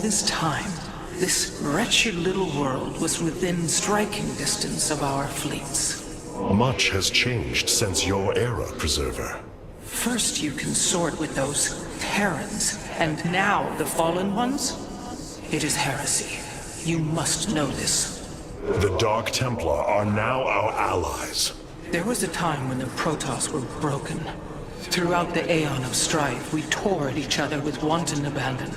this time, this wretched little world was within striking distance of our fleets. Much has changed since your era, Preserver. First you consort with those Terrans, and now the Fallen Ones? It is heresy. You must know this. The Dark Templar are now our allies. There was a time when the Protoss were broken. Throughout the Aeon of Strife, we tore at each other with wanton abandon.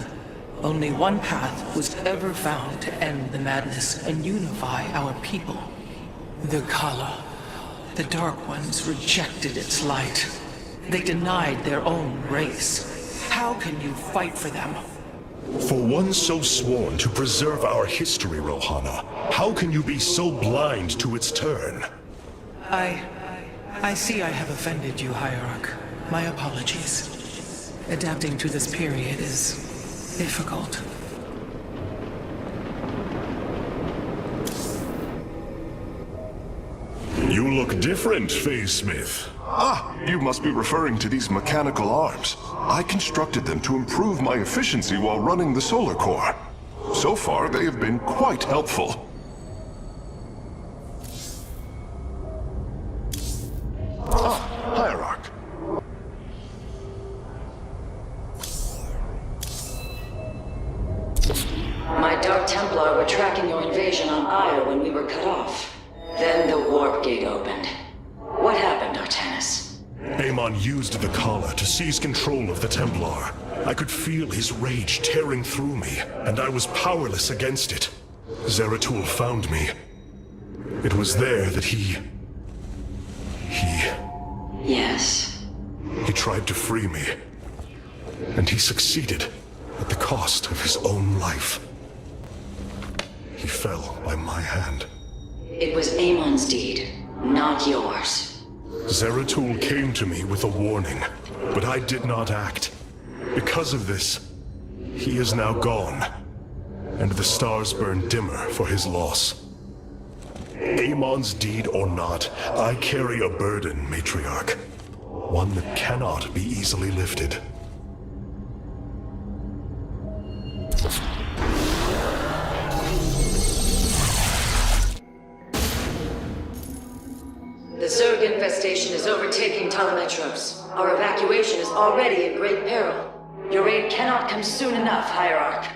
Only one path was ever found to end the madness and unify our people. The Kala. The Dark Ones rejected its light. They denied their own race. How can you fight for them? For one so sworn to preserve our history, Rohana, how can you be so blind to its turn? I see I have offended you, Hierarch. My apologies. Adapting to this period is difficult. You look different, Phase Smith. Ah, you must be referring to these mechanical arms. I constructed them to improve my efficiency while running the solar core. So far, they have been quite helpful. Ah, Hierarch. My Dark Templar were tracking your invasion on Io when we were cut off. Then the warp gate opened. What happened, Artanis? Amon used the Kala to seize control of the Templar. I could feel his rage tearing through me, and I was powerless against it. Zeratul found me. It was there that he... Yes. He tried to free me. And he succeeded, at the cost of his own life. He fell by my hand. It was Amon's deed, not yours. Zeratul came to me with a warning, but I did not act. Because of this, he is now gone, and the stars burn dimmer for his loss. Amon's deed or not, I carry a burden, Matriarch. One that cannot be easily lifted. The Zerg infestation is overtaking Telemetros. Our evacuation is already in great peril. Your aid cannot come soon enough, Hierarch.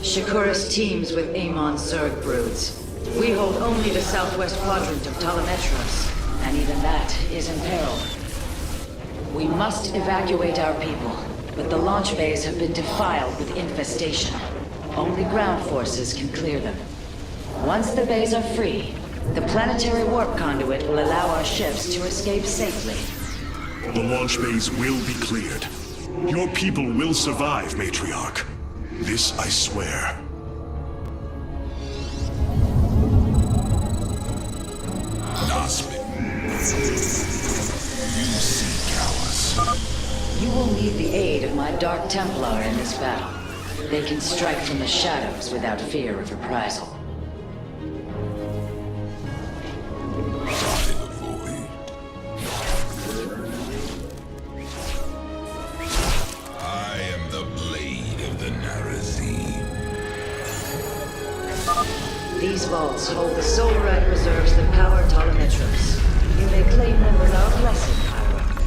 Shakuras teams with Amon's Zerg broods. We hold only the southwest quadrant of Telemetros, and even that is imperiled. We must evacuate our people, but the launch bays have been defiled with infestation. Only ground forces can clear them. Once the bays are free, the planetary warp conduit will allow our ships to escape safely. The launch bays will be cleared. Your people will survive, Matriarch. This I swear. You seek ours. You will need the aid of my Dark Templar in this battle. They can strike from the shadows without fear of reprisal. Die the void. I am the blade of the Narazim. These vaults hold the solarite reserves that power Telemetros. You may claim them with our blessing, Hierarch.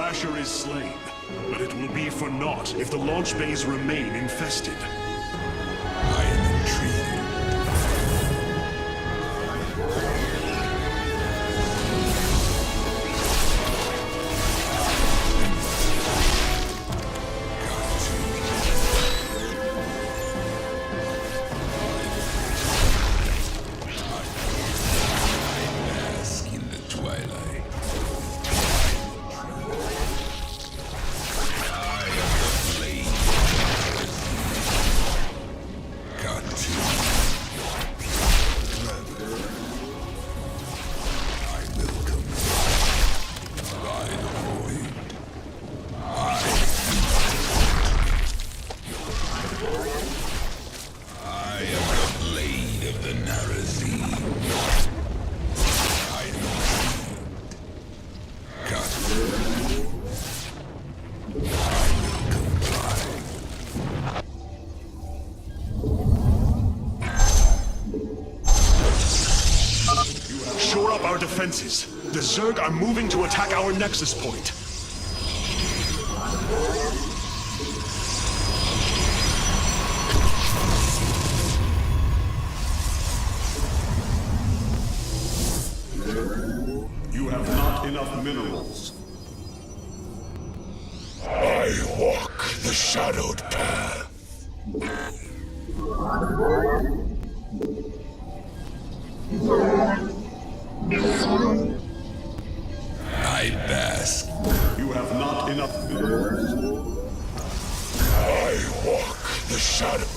Thrasher is slain, but it will be for naught if the launch bays remain infested. I am intrigued. Bask in the twilight. I am the blade. Got to. I will come by the void. I am the blade of the Narazim. I am got to. Shore up our defenses. The Zerg are moving to attack our nexus point. You have not enough minerals. I walk the shadowed path. I bask. You have not enough minerals. I walk the shadow.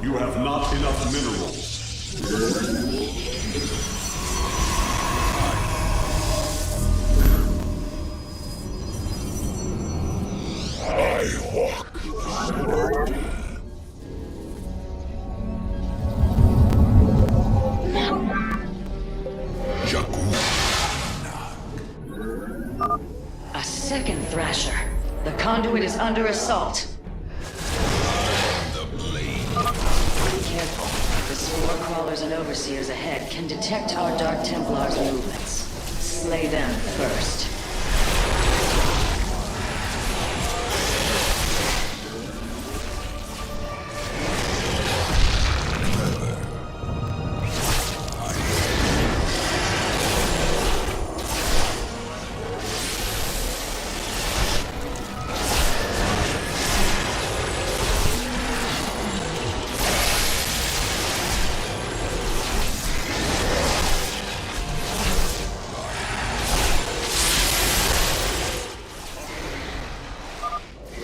You have not enough minerals. I walk the shadowed path. Jakku. A second Thrasher. The conduit is under assault. The blade. Be careful. The spore crawlers and overseers ahead can detect our Dark Templars' movements. Slay them first.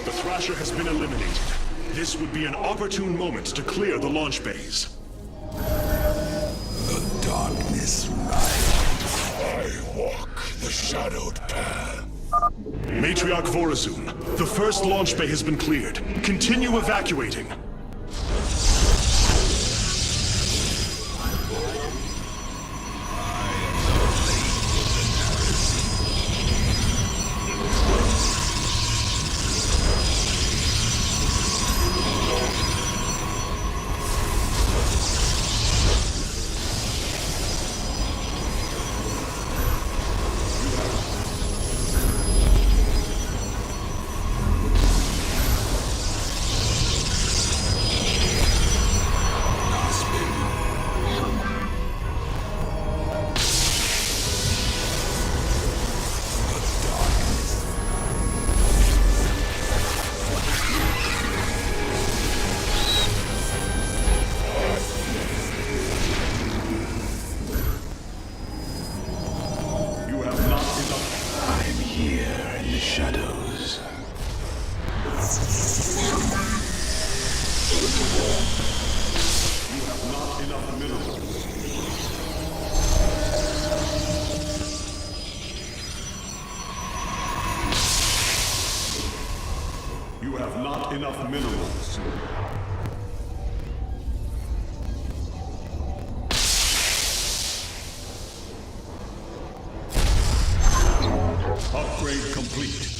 The Thrasher has been eliminated. This would be an opportune moment to clear the launch bays. The darkness rises. I walk the shadowed path. Matriarch Vorazun, the first launch bay has been cleared. Continue evacuating. You have not enough minerals. Upgrade complete.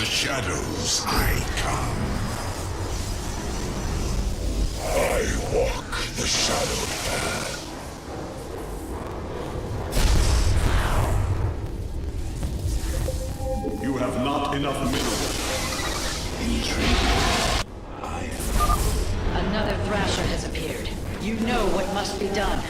the shadows I come. I walk the shadowed path. You have not enough minerals. Another Thrasher has appeared. You know what must be done.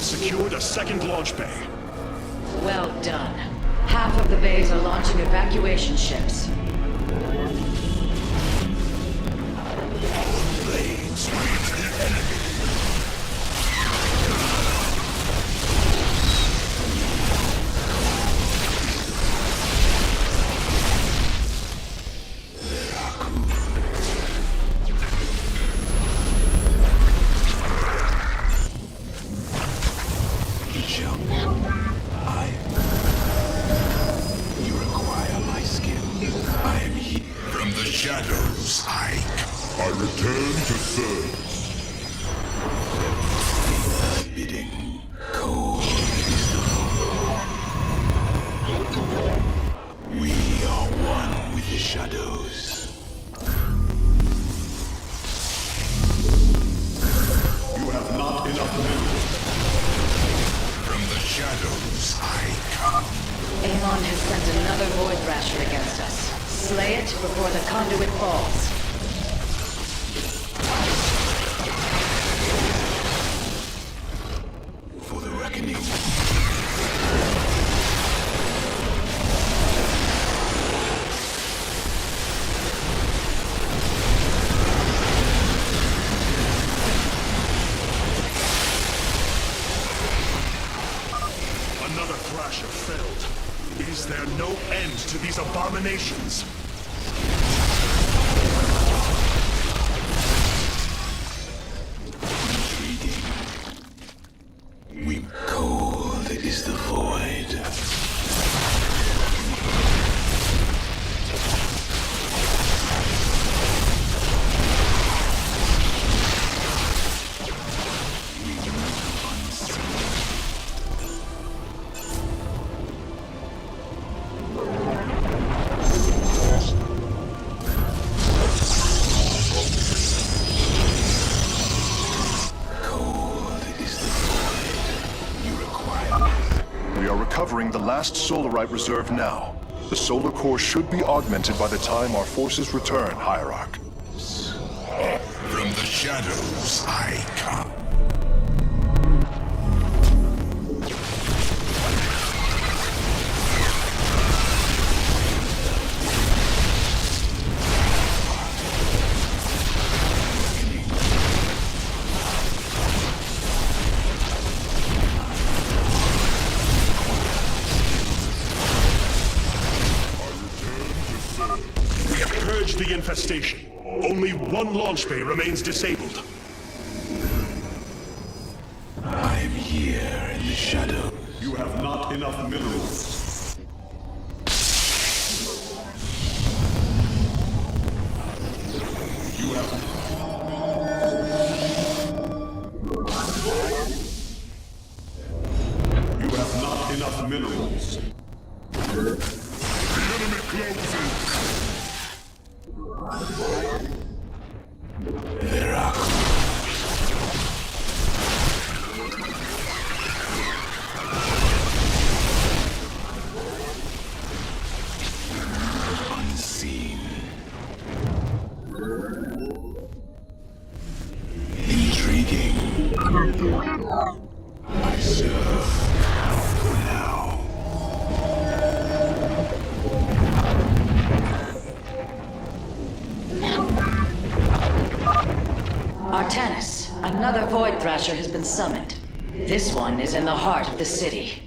Secured a second launch bay. Well done. Half of the bays are launching evacuation ships. Blades reach the enemy. Shadows, I return to serve. Bidding cold is the we are one with the shadows. You have not enough minerals. From the shadows I come. Amon has sent another Void Thrasher against us. Slay it before the conduit falls. For the reckoning. Another Thrasher failed. Is there no end to these abominations? We cold is the void. Recovering the last Solarite reserve now. The solar core should be augmented by the time our forces return, Hierarch. From the shadows I come. purged the infestation. Only one launch bay remains disabled. I'm here in the shadow. You have not enough minerals. You have... You have not enough minerals. The enemy closes. There are unseen. Intriguing. I serve for now. Artanis, another Void Thrasher has been summoned. This one is in the heart of the city.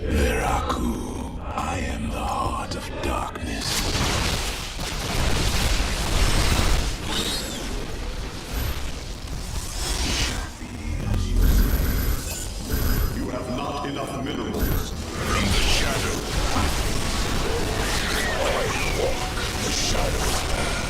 Veraku, I am the heart of darkness. You have not enough minerals. From the shadow, I walk the shadow path.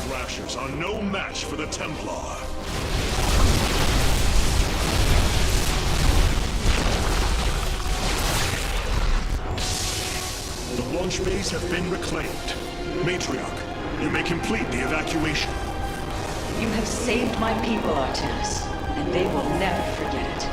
Thrashers are no match for the Templar. The launch bays have been reclaimed. Matriarch, you may complete the evacuation. You have saved my people, Artanis, and they will never forget it.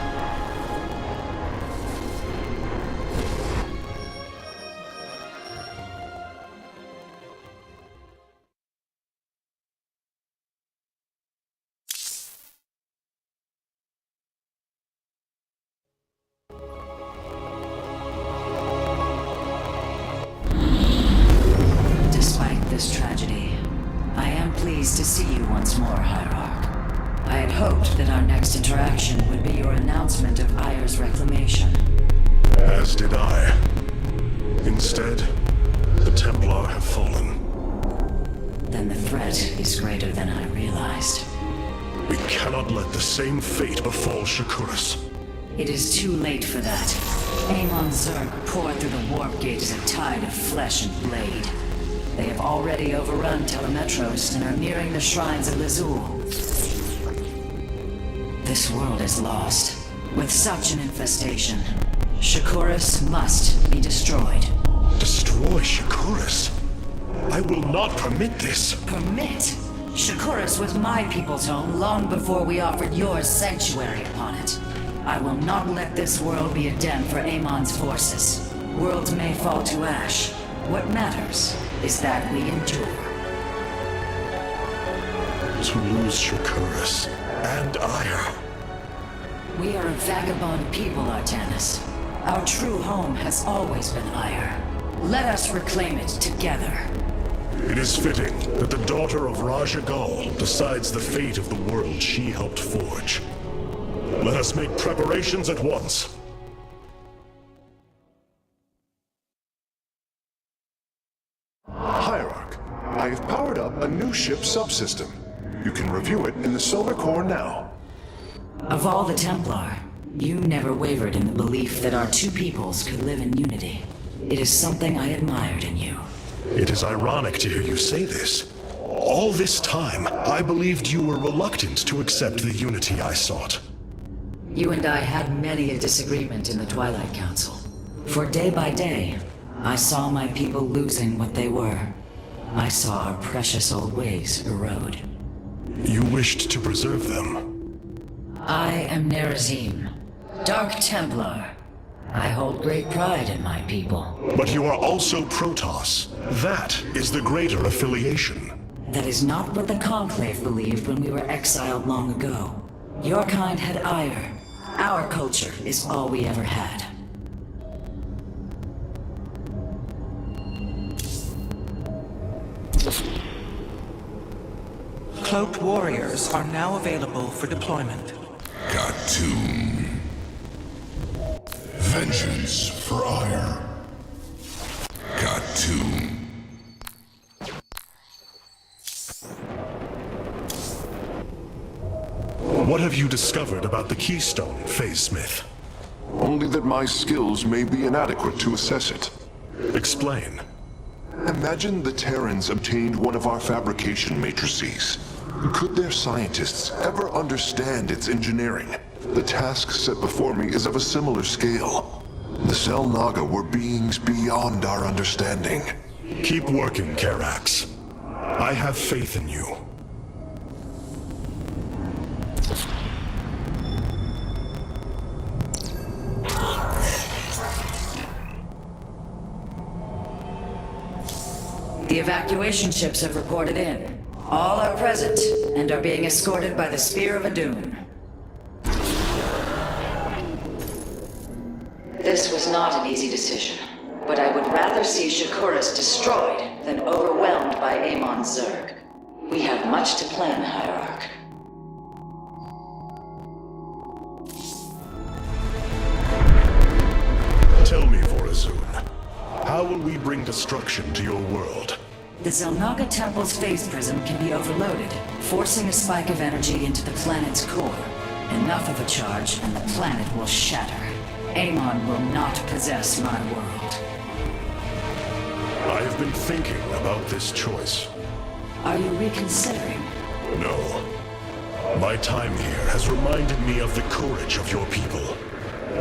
Despite this tragedy, I am pleased to see you once more, Hierarch. I had hoped that our next interaction would be your announcement of Ayer's reclamation. As did I. Instead, the Templar have fallen. Then the threat is greater than I realized. We cannot let the same fate befall Shakuras. It is too late for that. Amon Zerg poured through the warp gate as a tide of flesh and blade. They have already overrun Telemetros and are nearing the shrines of Lazul. This world is lost. With such an infestation, Shakuras must be destroyed. Destroy Shakuras? I will not permit this. Permit? Shakuras was my people's home long before we offered yours sanctuary upon it. I will not let this world be a den for Amon's forces. Worlds may fall to ash. What matters is that we endure. To lose Shakuras and Ayer. We are a vagabond people, Artanis. Our true home has always been Ayer. Let us reclaim it together. It is fitting that the daughter of Raja Gal decides the fate of the world she helped forge. Let us make preparations at once. Hierarch, I have powered up a new ship subsystem. You can review it in the solar core now. Of all the Templar, you never wavered in the belief that our two peoples could live in unity. It is something I admired in you. It is ironic to hear you say this. All this time, I believed you were reluctant to accept the unity I sought. You and I had many a disagreement in the Twilight Council. For day by day, I saw my people losing what they were. I saw our precious old ways erode. You wished to preserve them. I am Nerazim, Dark Templar. I hold great pride in my people. But you are also Protoss. That is the greater affiliation. That is not what the Conclave believed when we were exiled long ago. Your kind had ire. Our culture is all we ever had. Cloaked warriors are now available for deployment. Got to. Vengeance for ire. Got to. What have you discovered about the Keystone, Phase Smith? Only that my skills may be inadequate to assess it. Explain. Imagine the Terrans obtained one of our fabrication matrices. Could their scientists ever understand its engineering? The task set before me is of a similar scale. The Xel'Naga were beings beyond our understanding. Keep working, Karax. I have faith in you. The evacuation ships have reported in. All are present and are being escorted by the Spear of Adun. This was not an easy decision, but I would rather see Shakuras destroyed than overwhelmed by Amon Zerg. We have much to plan, Hierarch. Tell me, Vorazun, how will we bring destruction to your world? The Xel'Naga Temple's phase prism can be overloaded, forcing a spike of energy into the planet's core. Enough of a charge, and the planet will shatter. Amon will not possess my world. I have been thinking about this choice. Are you reconsidering? No. My time here has reminded me of the courage of your people.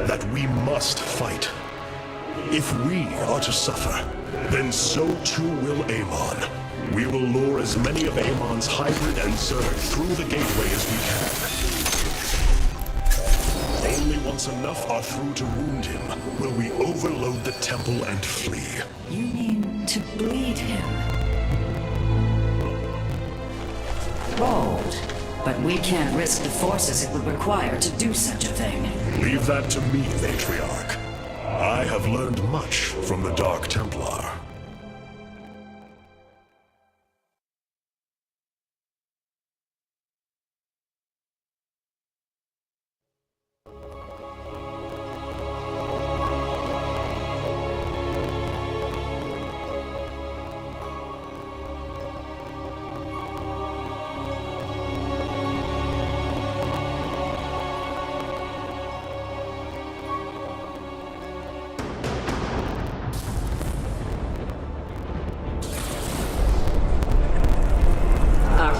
That we must fight. If we are to suffer, then so too will Amon. We will lure as many of Amon's hybrid and Zerg through the gateway as we can. Only once enough are through to wound him will we overload the temple and flee. You mean to bleed him? Bold. But we can't risk the forces it would require to do such a thing. Leave that to me, Matriarch. I have learned much from the Dark Templar.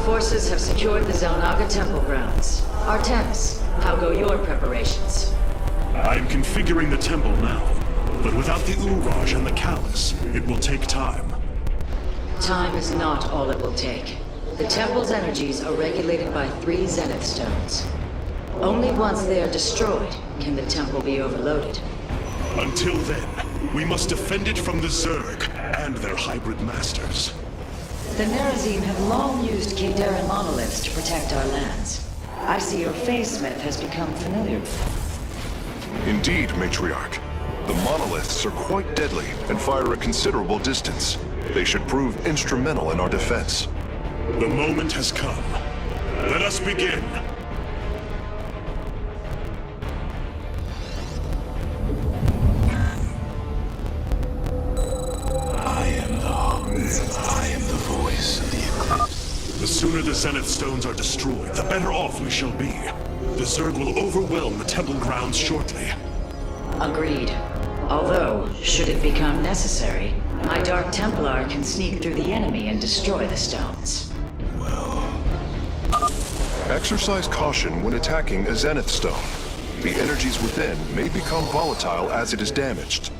Forces have secured the Xel'Naga Temple grounds. Artemis, how go your preparations? I am configuring the temple now, but without the Uraj and the Callus, it will take time. Time is not all it will take. The temple's energies are regulated by 3 Zenith Stones. Only once they are destroyed can the temple be overloaded. Until then, we must defend it from the Zerg and their hybrid masters. The Nerazim have long used Kadaran monoliths to protect our lands. I see your face smith has become familiar with them. Indeed, Matriarch. The monoliths are quite deadly and fire a considerable distance. They should prove instrumental in our defense. The moment has come. Let us begin. The sooner the Zenith Stones are destroyed, the better off we shall be. The Zerg will overwhelm the temple grounds shortly. Agreed. Although, should it become necessary, my Dark Templar can sneak through the enemy and destroy the stones. Exercise caution when attacking a Zenith Stone. The energies within may become volatile as it is damaged.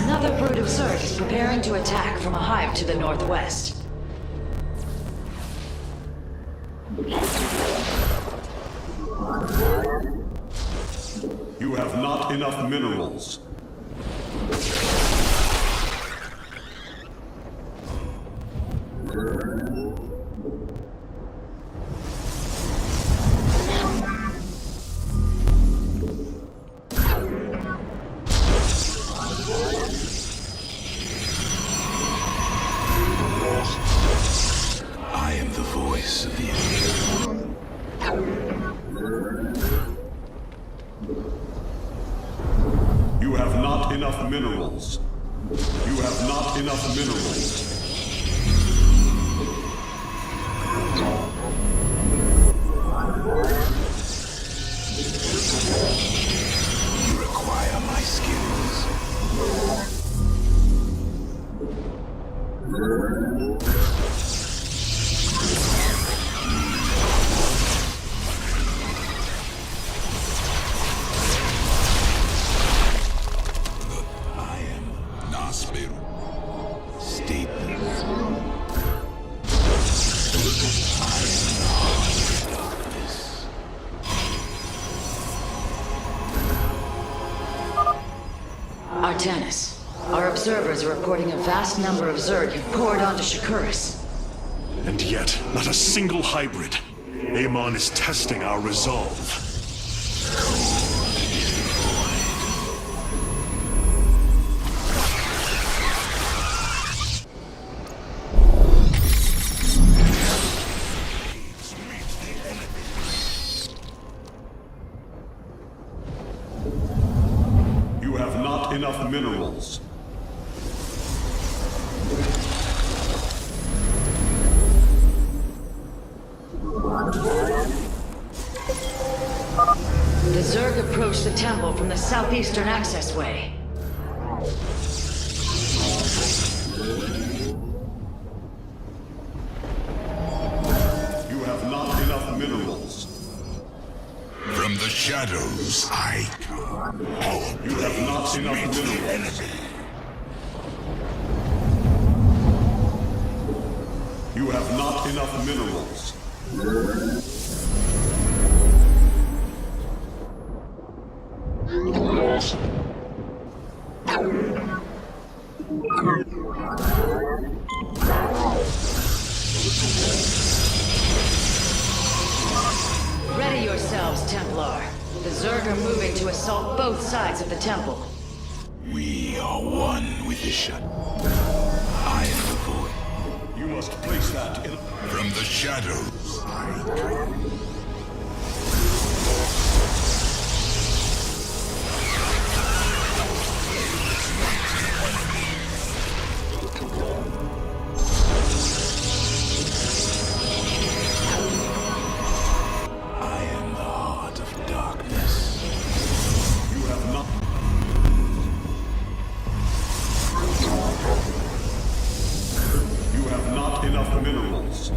Another brood of Zerg is preparing to attack from a hive to the northwest. You have not enough minerals. I am the voice of the enemy. You have not enough minerals. You have not enough minerals. You require my skills. I am Nasperu. Statements. I am the heart of darkness. Artanis, our observers are reporting a vast number of Zerg have poured onto Shakuris. And yet, not a single hybrid. Amon is testing our resolve. You have not enough minerals. The Zerg approach the temple from the southeastern accessway. You have not enough minerals. From the shadows, I come. You have not enough minerals. You have not enough minerals. Ready yourselves, Templar. The Zerg are moving to assault both sides of the temple. We are one with the shadow. I am the void. You must place that in... From the shadows, I come. I am the heart of darkness. You have not... You have not enough minerals.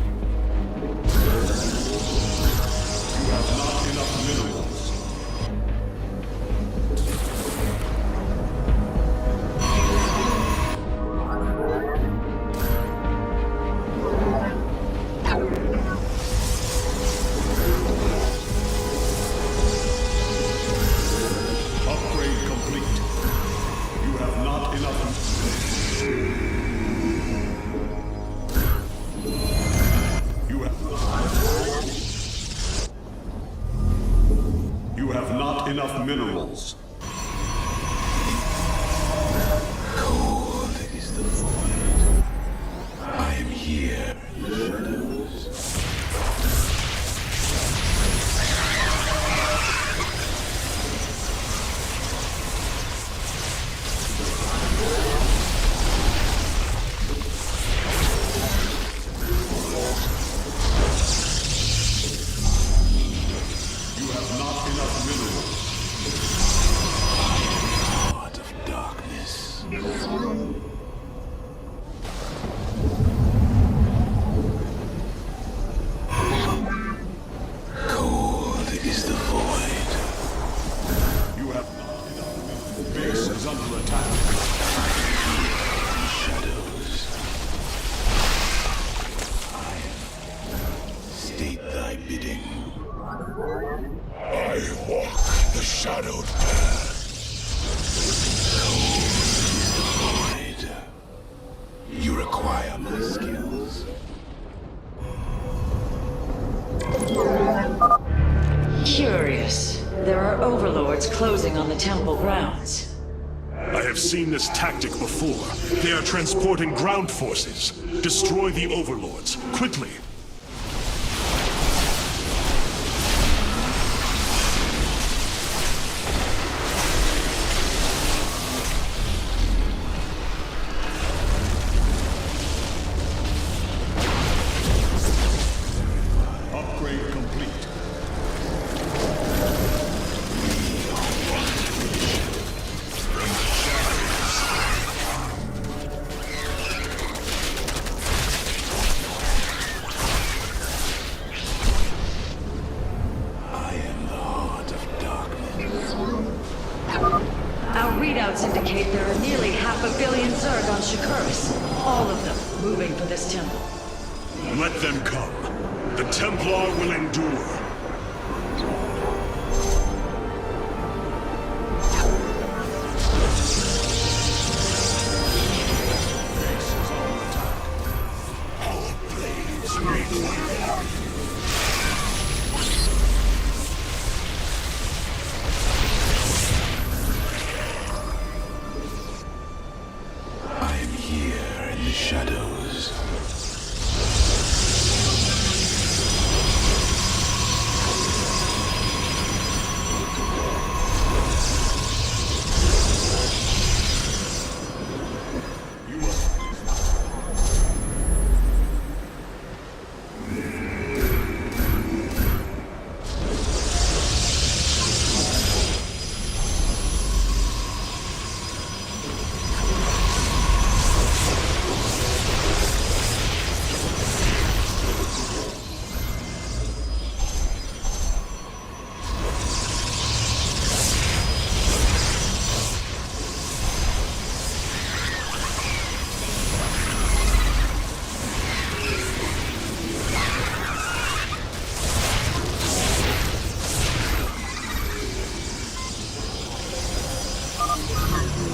Base is under attack. Shadows. State thy bidding. I walk the shadowed path. Void. You require my skills. Curious. There are overlords closing on the temple grounds. I have seen this tactic before. They are transporting ground forces. Destroy the overlords, quickly. Upgrade complete. I am the heart of darkness. Our readouts indicate there are nearly 500 million Zerg on Shakuris. All of them moving for this temple. Let them come. The Templar will endure. I am here in the shadows.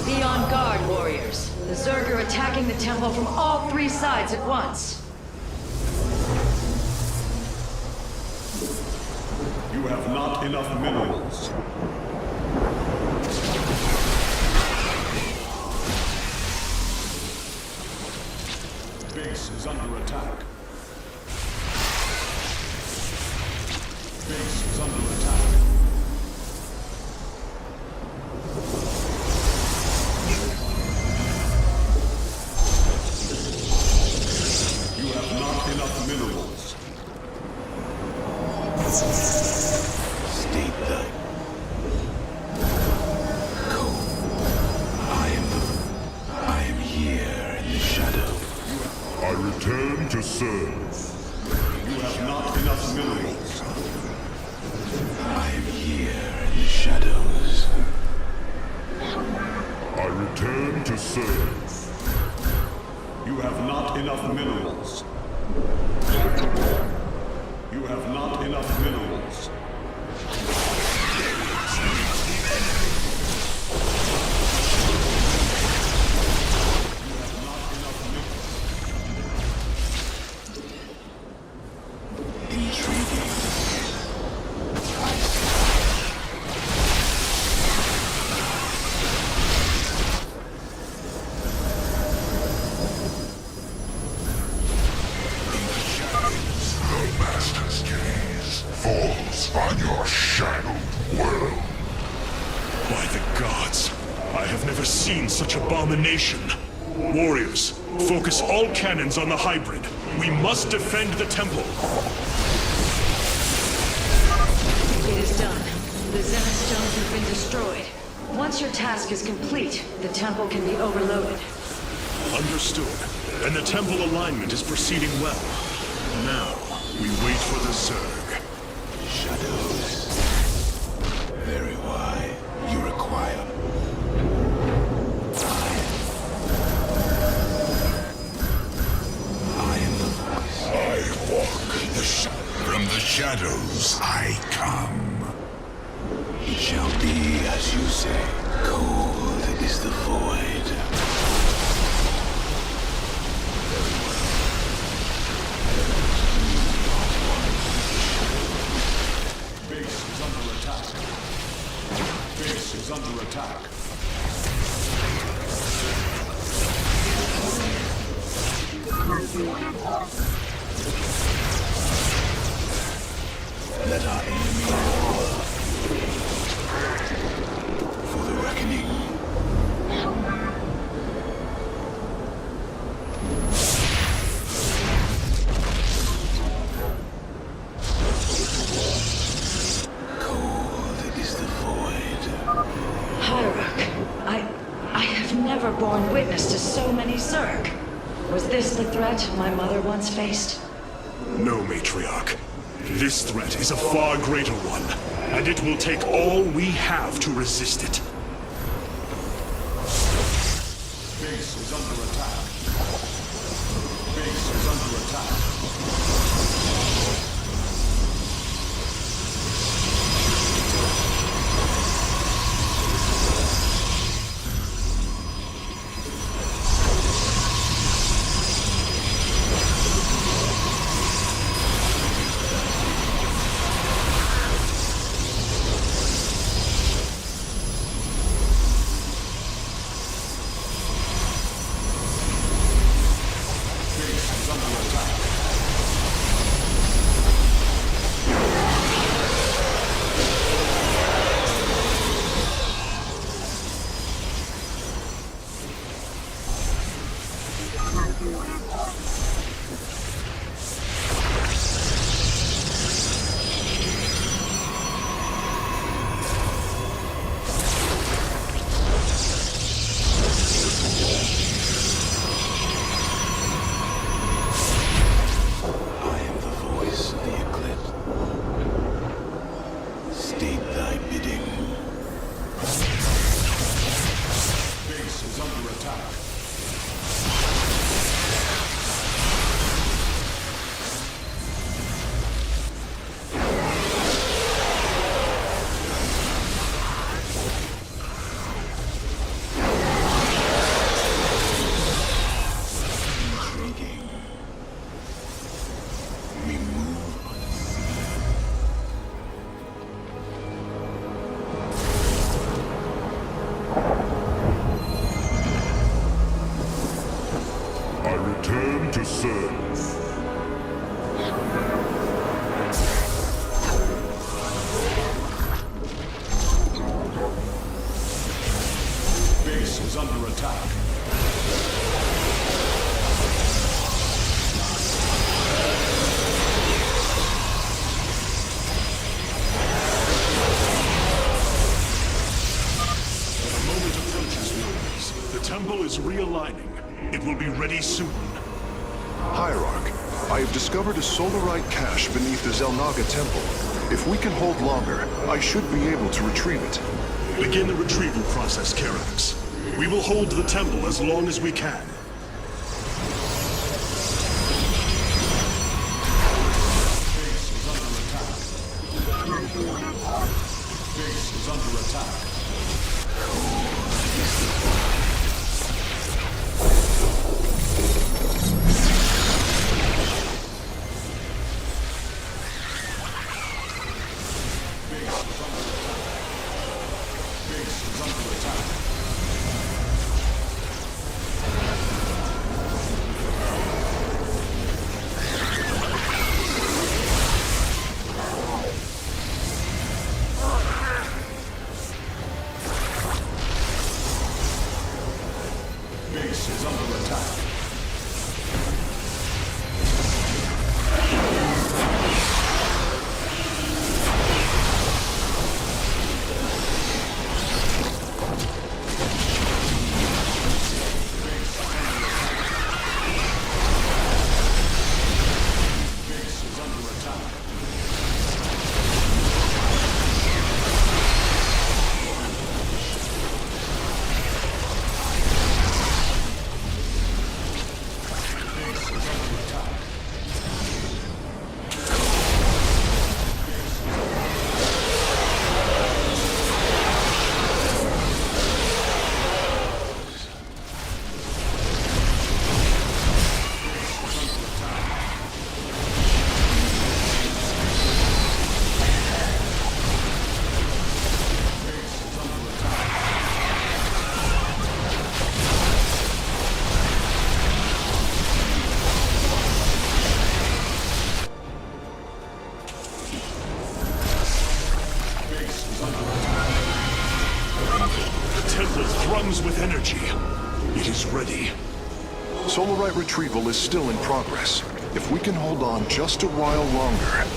Be on guard, warriors. The Zerg are attacking the temple from all three sides at once. You have not enough minerals. Base is under attack. Base is under attack. You have not enough minerals. State thy code. I am here in the shadow. I return to serve. You have not enough minerals. I am here in the shadows. I return to serve. You have not enough minerals. You have not enough minerals. Intriguing. The Master's gaze falls on your shadowed world. By the gods, I have never seen such abomination. Warriors, focus all cannons on the hybrid. We must defend the temple. It is done. The Zenith stones have been destroyed. Once your task is complete, the temple can be overloaded. Understood. And the temple alignment is proceeding well. Now, we wait for the Zerg. Shadows. Very why you require. shadows I come. It shall be as you say. Cold is the void. Base is under attack. Base is under attack. Let our enemy roar for the reckoning. Cold is the void. Hierarch, I have never borne witness to so many Zerg. Was this the threat my mother once faced? No, Matriarch. This threat is a far greater one, and it will take all we have to resist it. Base is under attack. Base is under attack. Return to serve. Base is under attack. The moment approaches, warriors. The temple is realigning. It will be ready soon. Hierarch, I have discovered a solarite cache beneath the Zelnaga temple. If we can hold longer, I should be able to retrieve it. Begin the retrieval process, Karax. We will hold the temple as long as we can. Base is under attack. Base is under attack. Base is under attack. Base is under attack. thrums with energy. It is ready. Solarite retrieval is still in progress. If we can hold on just a while longer...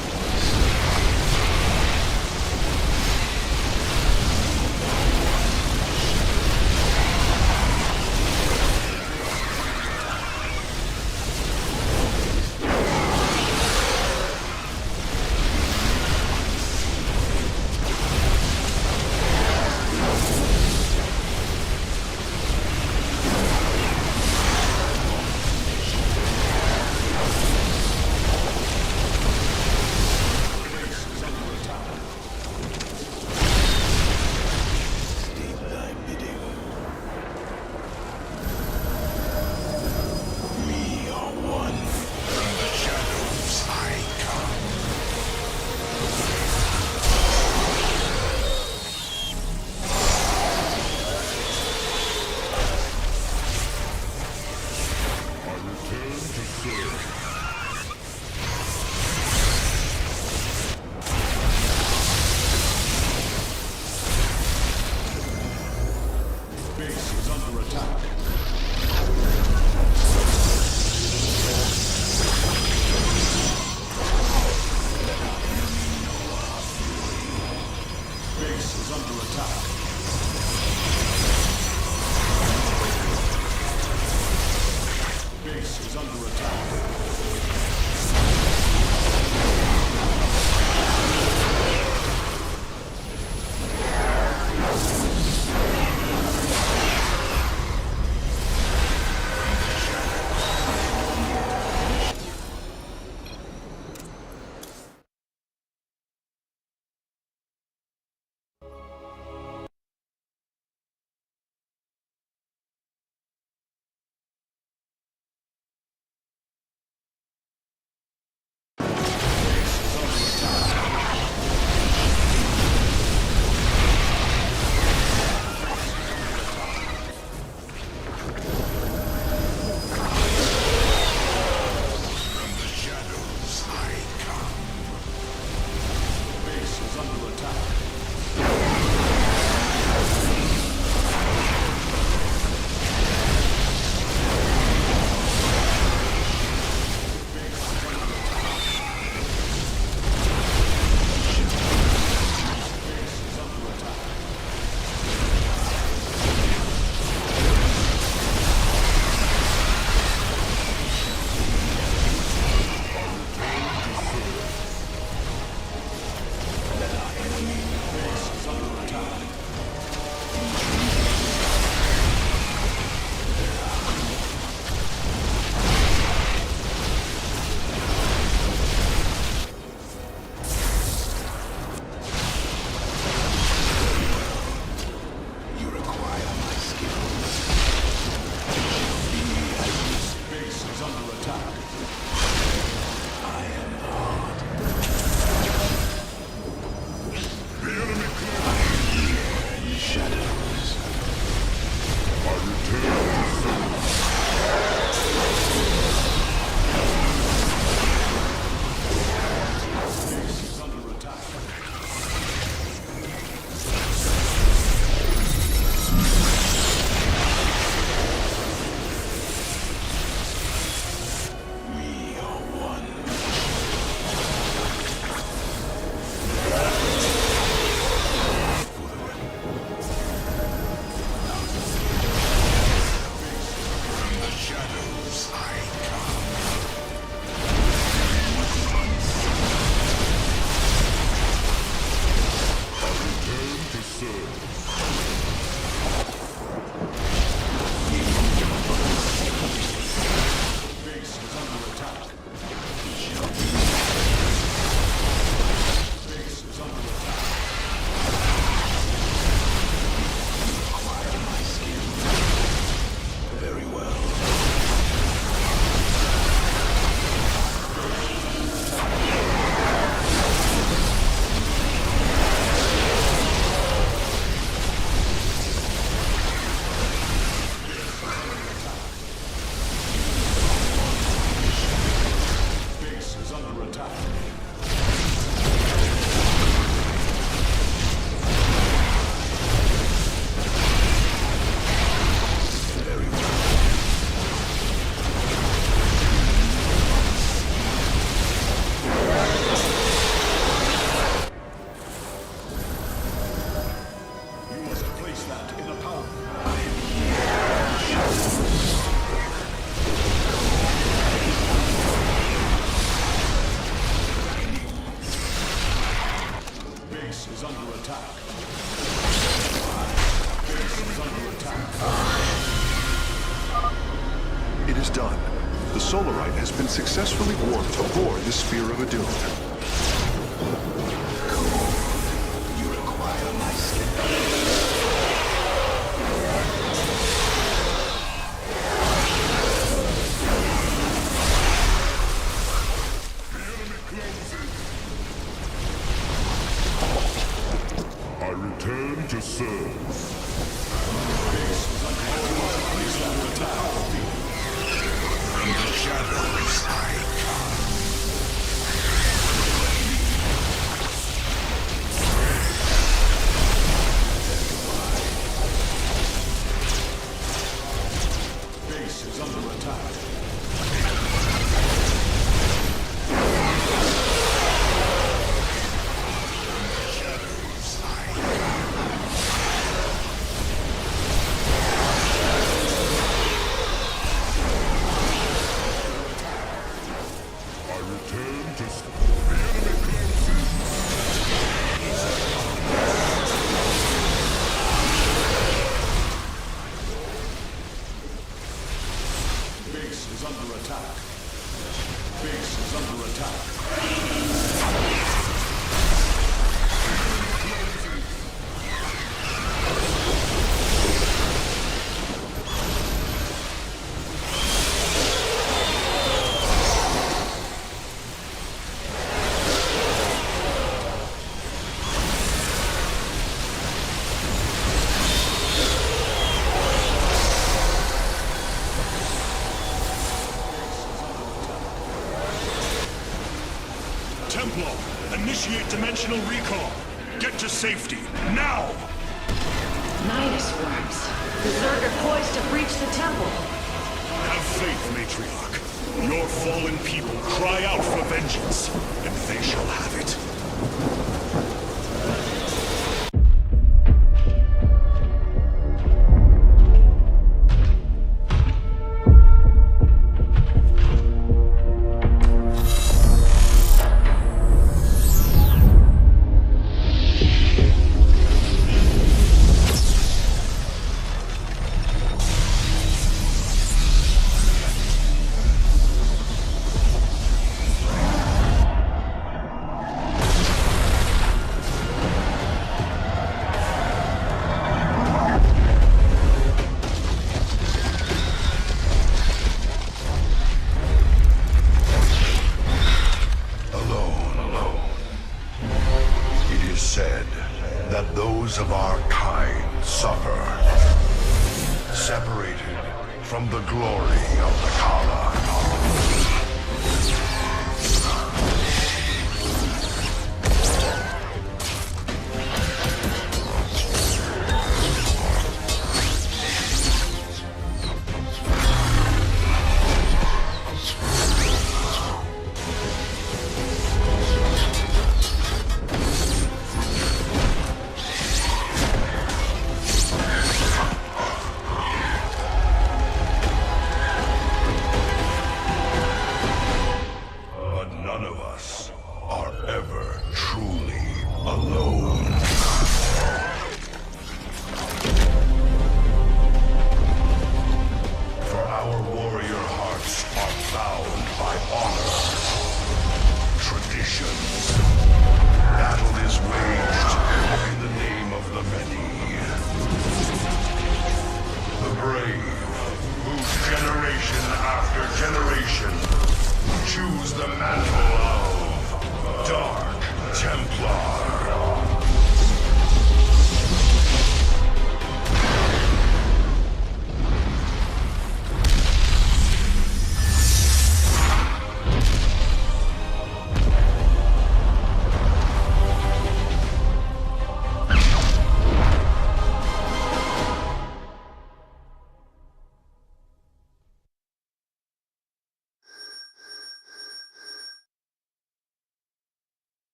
is done. The Solarite has been successfully warped aboard the Sphere of Adun. You require my skill. I return to serve. Shadows I come. Base is under attack. Base is under attack. Base is under attack. Templar, initiate dimensional recall. Get to safety, now! Midas worms. The Zerg are poised to breach the temple. Have faith, Matriarch. Your fallen people cry out for vengeance, and they shall have it. Of our kind suffer, separated from the glory of the Kala. Choose the mantle of Dark Templar.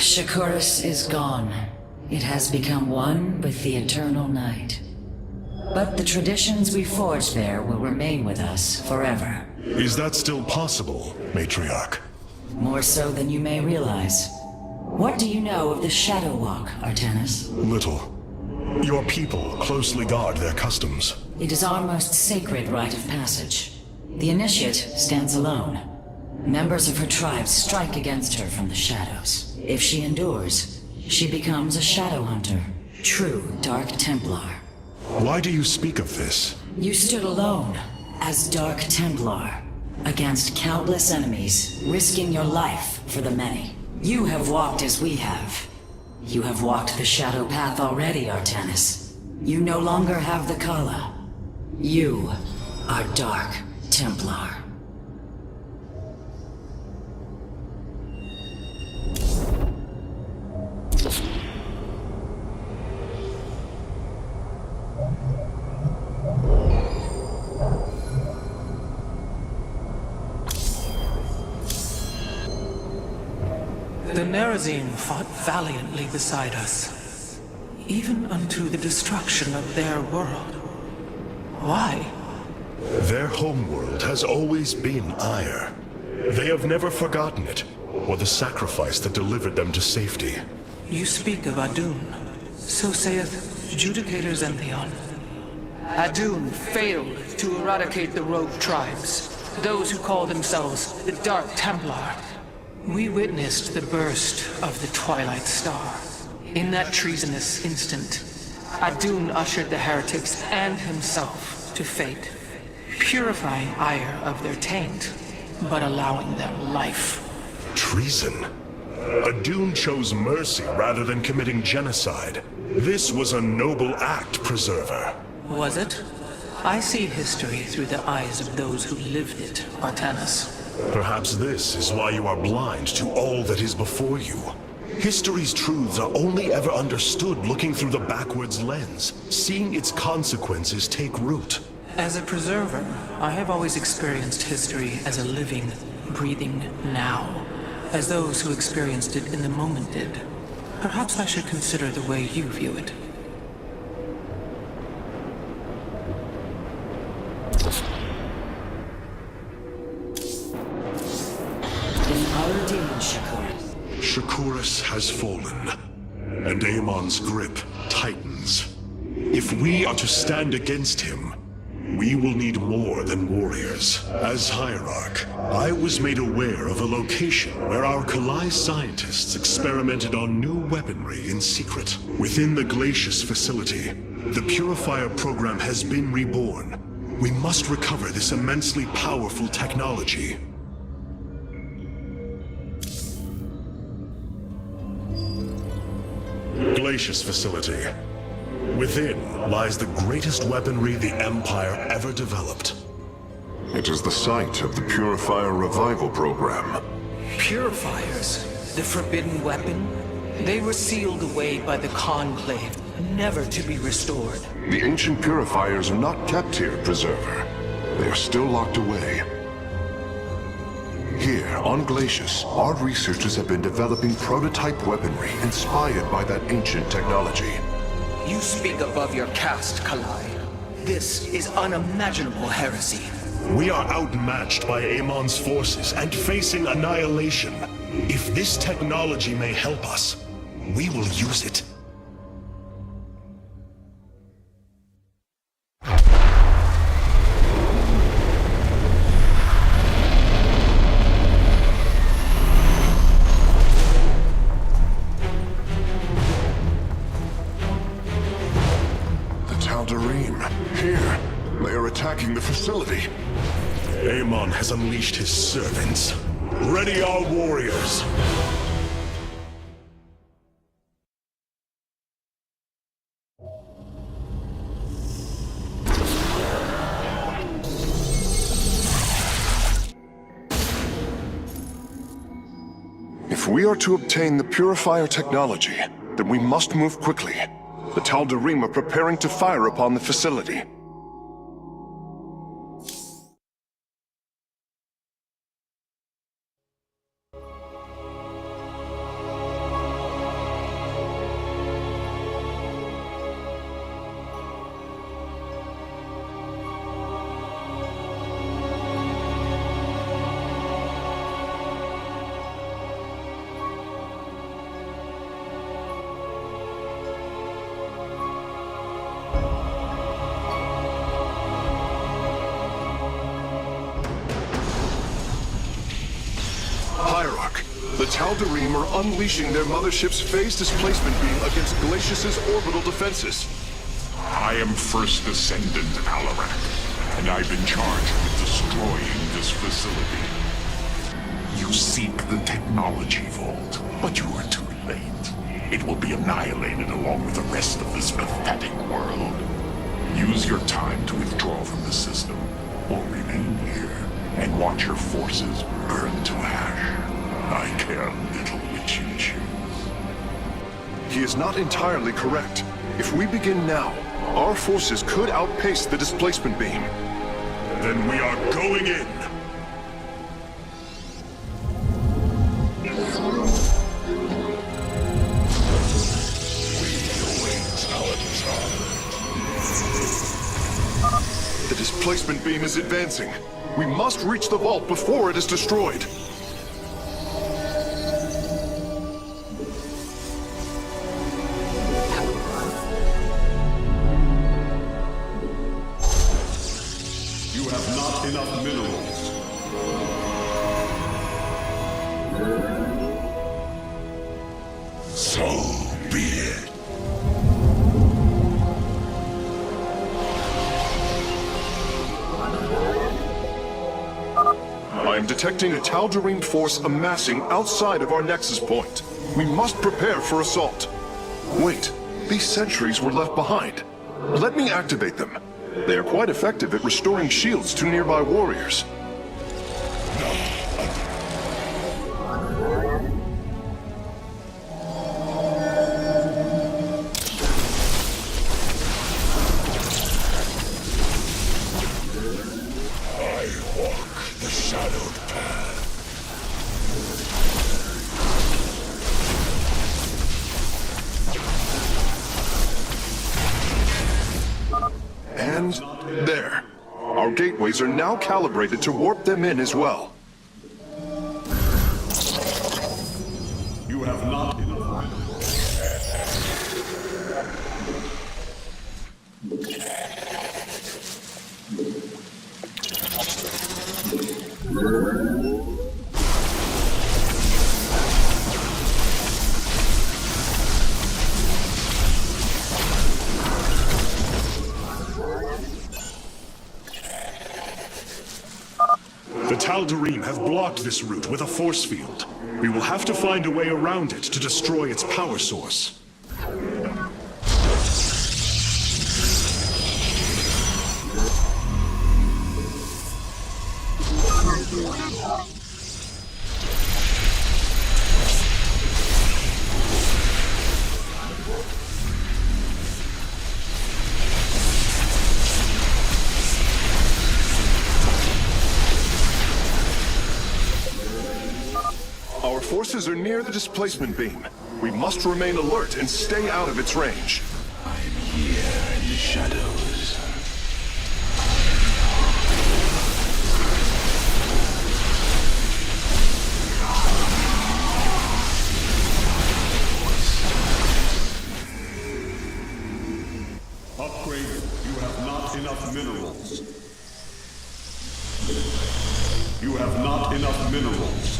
Shakuras is gone. It has become one with the eternal night. But the traditions we forged there will remain with us forever. Is that still possible, Matriarch? More so than you may realize. What do you know of the Shadow Walk, Artanis? Little. Your people closely guard their customs. It is our most sacred rite of passage. The Initiate stands alone. Members of her tribe strike against her from the shadows. If she endures, she becomes a Shadow Hunter. True Dark Templar. Why do you speak of this? You stood alone, as Dark Templar, against countless enemies, risking your life for the many. You have walked as we have. You have walked the shadow path already, Artanis. You no longer have the Kala. You are Dark Templar. The Nerazim fought valiantly beside us, even unto the destruction of their world. Why? Their homeworld has always been Ire. They have never forgotten it, or the sacrifice that delivered them to safety. You speak of Adun. So saith Judicator Zentheon. Adun failed to eradicate the rogue tribes, those who call themselves the Dark Templar. We witnessed the burst of the Twilight Star. In that treasonous instant, Adun ushered the heretics and himself to fate, purifying Ire of their taint, but allowing them life. Treason? Adun chose mercy rather than committing genocide. This was a noble act, Preserver. Was it? I see history through the eyes of those who lived it, Artanis. Perhaps this is why you are blind to all that is before you. History's truths are only ever understood looking through the backwards lens, seeing its consequences take root. As a preserver, I have always experienced history as a living, breathing now, as those who experienced it in the moment did. Perhaps I should consider the way you view it. Shakuras has fallen, and Amon's grip tightens. If we are to stand against him, we will need more than warriors. As Hierarch, I was made aware of a location where our Kalai scientists experimented on new weaponry in secret. Within the Glacius facility, the Purifier program has been reborn. We must recover this immensely powerful technology. Glacius facility. Within lies the greatest weaponry the Empire ever developed. It is the site of the Purifier Revival Program. Purifiers? The forbidden weapon? They were sealed away by the Conclave, never to be restored. The ancient Purifiers are not kept here, Preserver. They are still locked away. Here, on Glacius, our researchers have been developing prototype weaponry inspired by that ancient technology. You speak above your caste, Kalai. This is unimaginable heresy. We are outmatched by Amon's forces and facing annihilation. If this technology may help us, we will use it. Here, they are attacking the facility. Amon has unleashed his servants. Ready our warriors! If we are to obtain the Purifier technology, then we must move quickly. The Tal'Darim are preparing to fire upon the facility. Tal'Darim are unleashing their mothership's phase displacement beam against Glacius's orbital defenses. I am First Descendant Alarak, and I've been charged with destroying this facility. You seek the technology vault, but you are too late. It will be annihilated along with the rest of this pathetic world. Use your time to withdraw from the system, or remain here and watch your forces burn to ash. I care little which you choose. He is not entirely correct. If we begin now, our forces could outpace the displacement beam. Then we are going in! The displacement beam is advancing. We must reach the vault before it is destroyed. You have not enough minerals. So be it. I am detecting a Tal'Darim force amassing outside of our nexus point. We must prepare for assault. Wait, these sentries were left behind. Let me activate them. They are quite effective at restoring shields to nearby warriors. I walk the shadowed path. And there. Our gateways are now calibrated to warp them in as well. You have not enough. The Tal'Darim have blocked this route with a force field. We will have to find a way around it to destroy its power source. Our forces are near the displacement beam. We must remain alert and stay out of its range. I'm here in the shadows. Upgraded. You have not enough minerals. You have not enough minerals.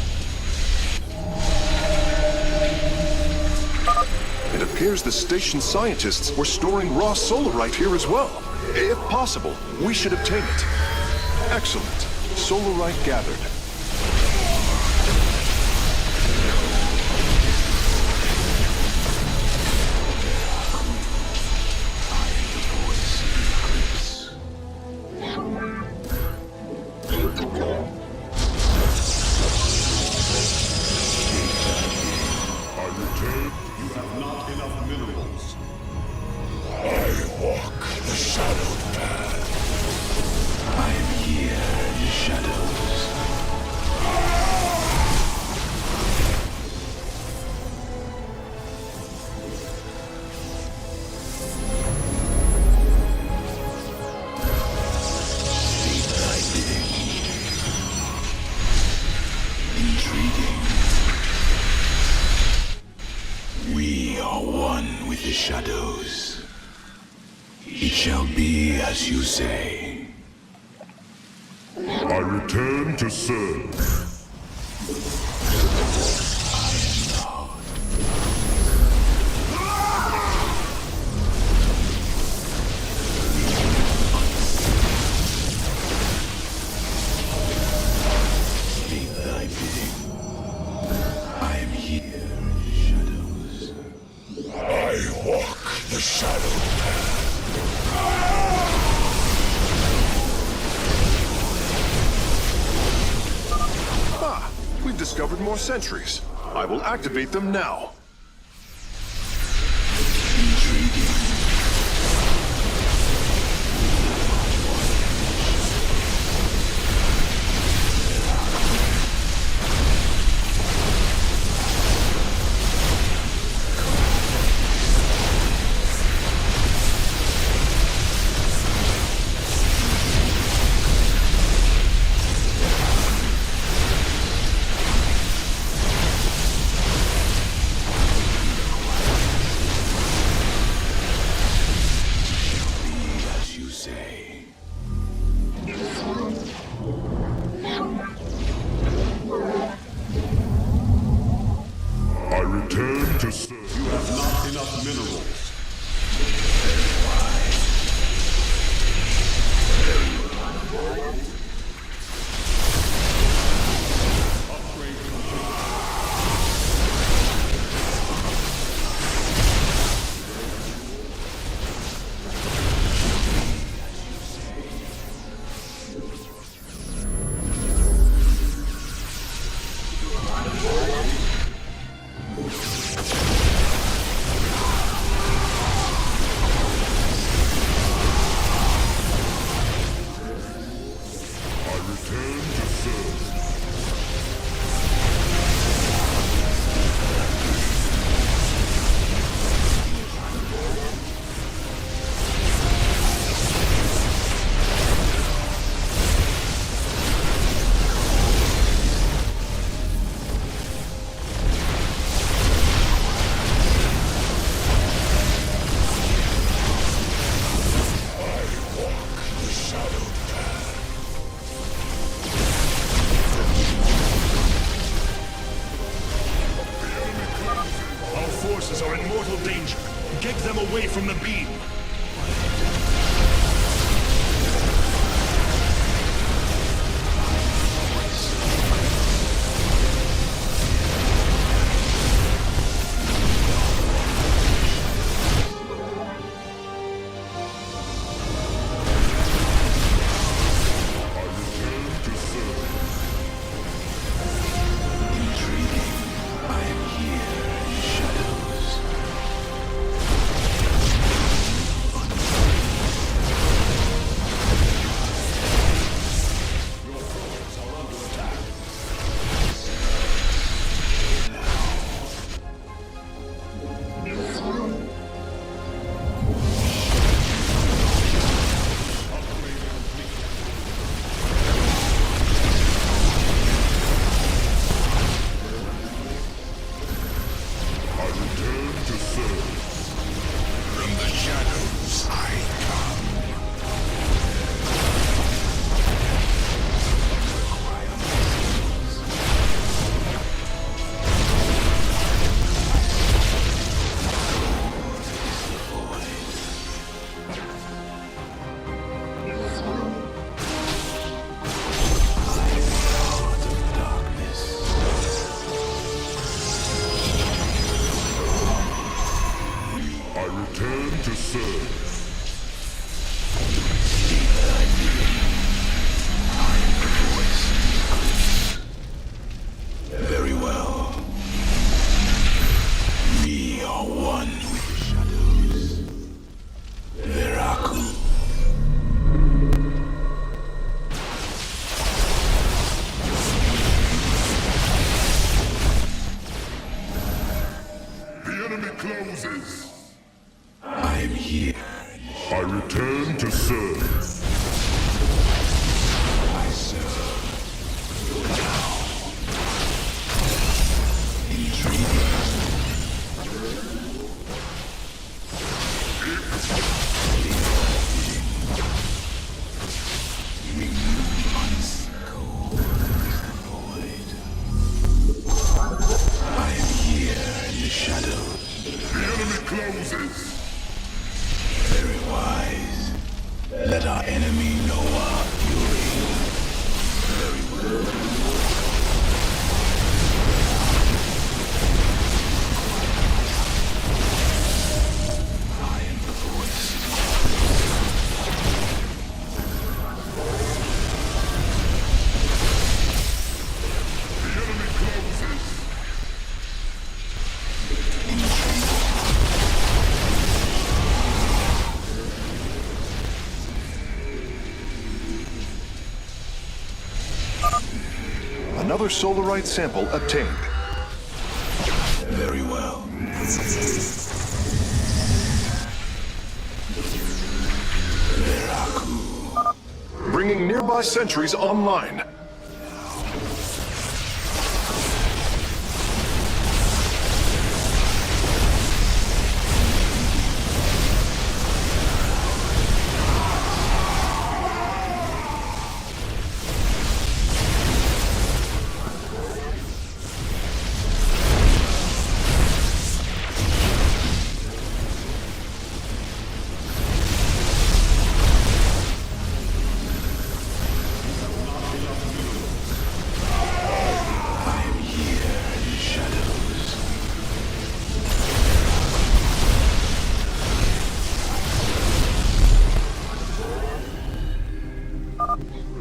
It appears the station scientists were storing raw solarite here as well. If possible, we should obtain it. Excellent. Solarite gathered. You have not enough minerals. I walk the shadowed path. I'm here in the shadows. See thy bidding. Intriguing. We are one with the shadows. It shall be as you say. I return to serve. I serve more centuries. I will activate them now. I return to serve. You have not enough minerals. Forces are in mortal danger. Get them away from the beam. To serve. Very well. We are one with the shadows. Veraku. The enemy closes. I am here. I return to serve. I serve. Now. Intriguing. I am here in the shadows. The enemy closes. Very wise. Let our enemy know our fury. Very well. I am the voice. The enemy closes. Another solarite sample obtained. Very well. Bringing nearby sentries online.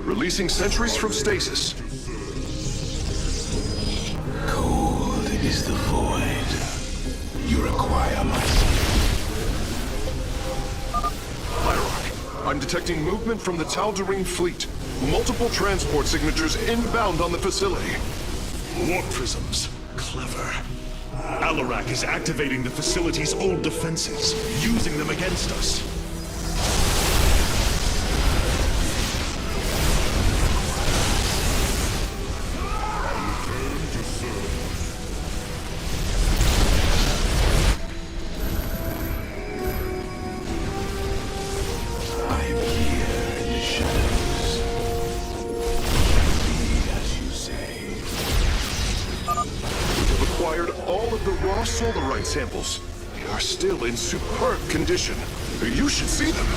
Releasing sentries from stasis. Cold is the void. You require my... Hierarch, I'm detecting movement from the Tal'Darim fleet. Multiple transport signatures inbound on the facility. Warp prisms. Clever. Alarak is activating the facility's old defenses, using them against us. All of the raw solarite samples. They are still in superb condition. You should see them.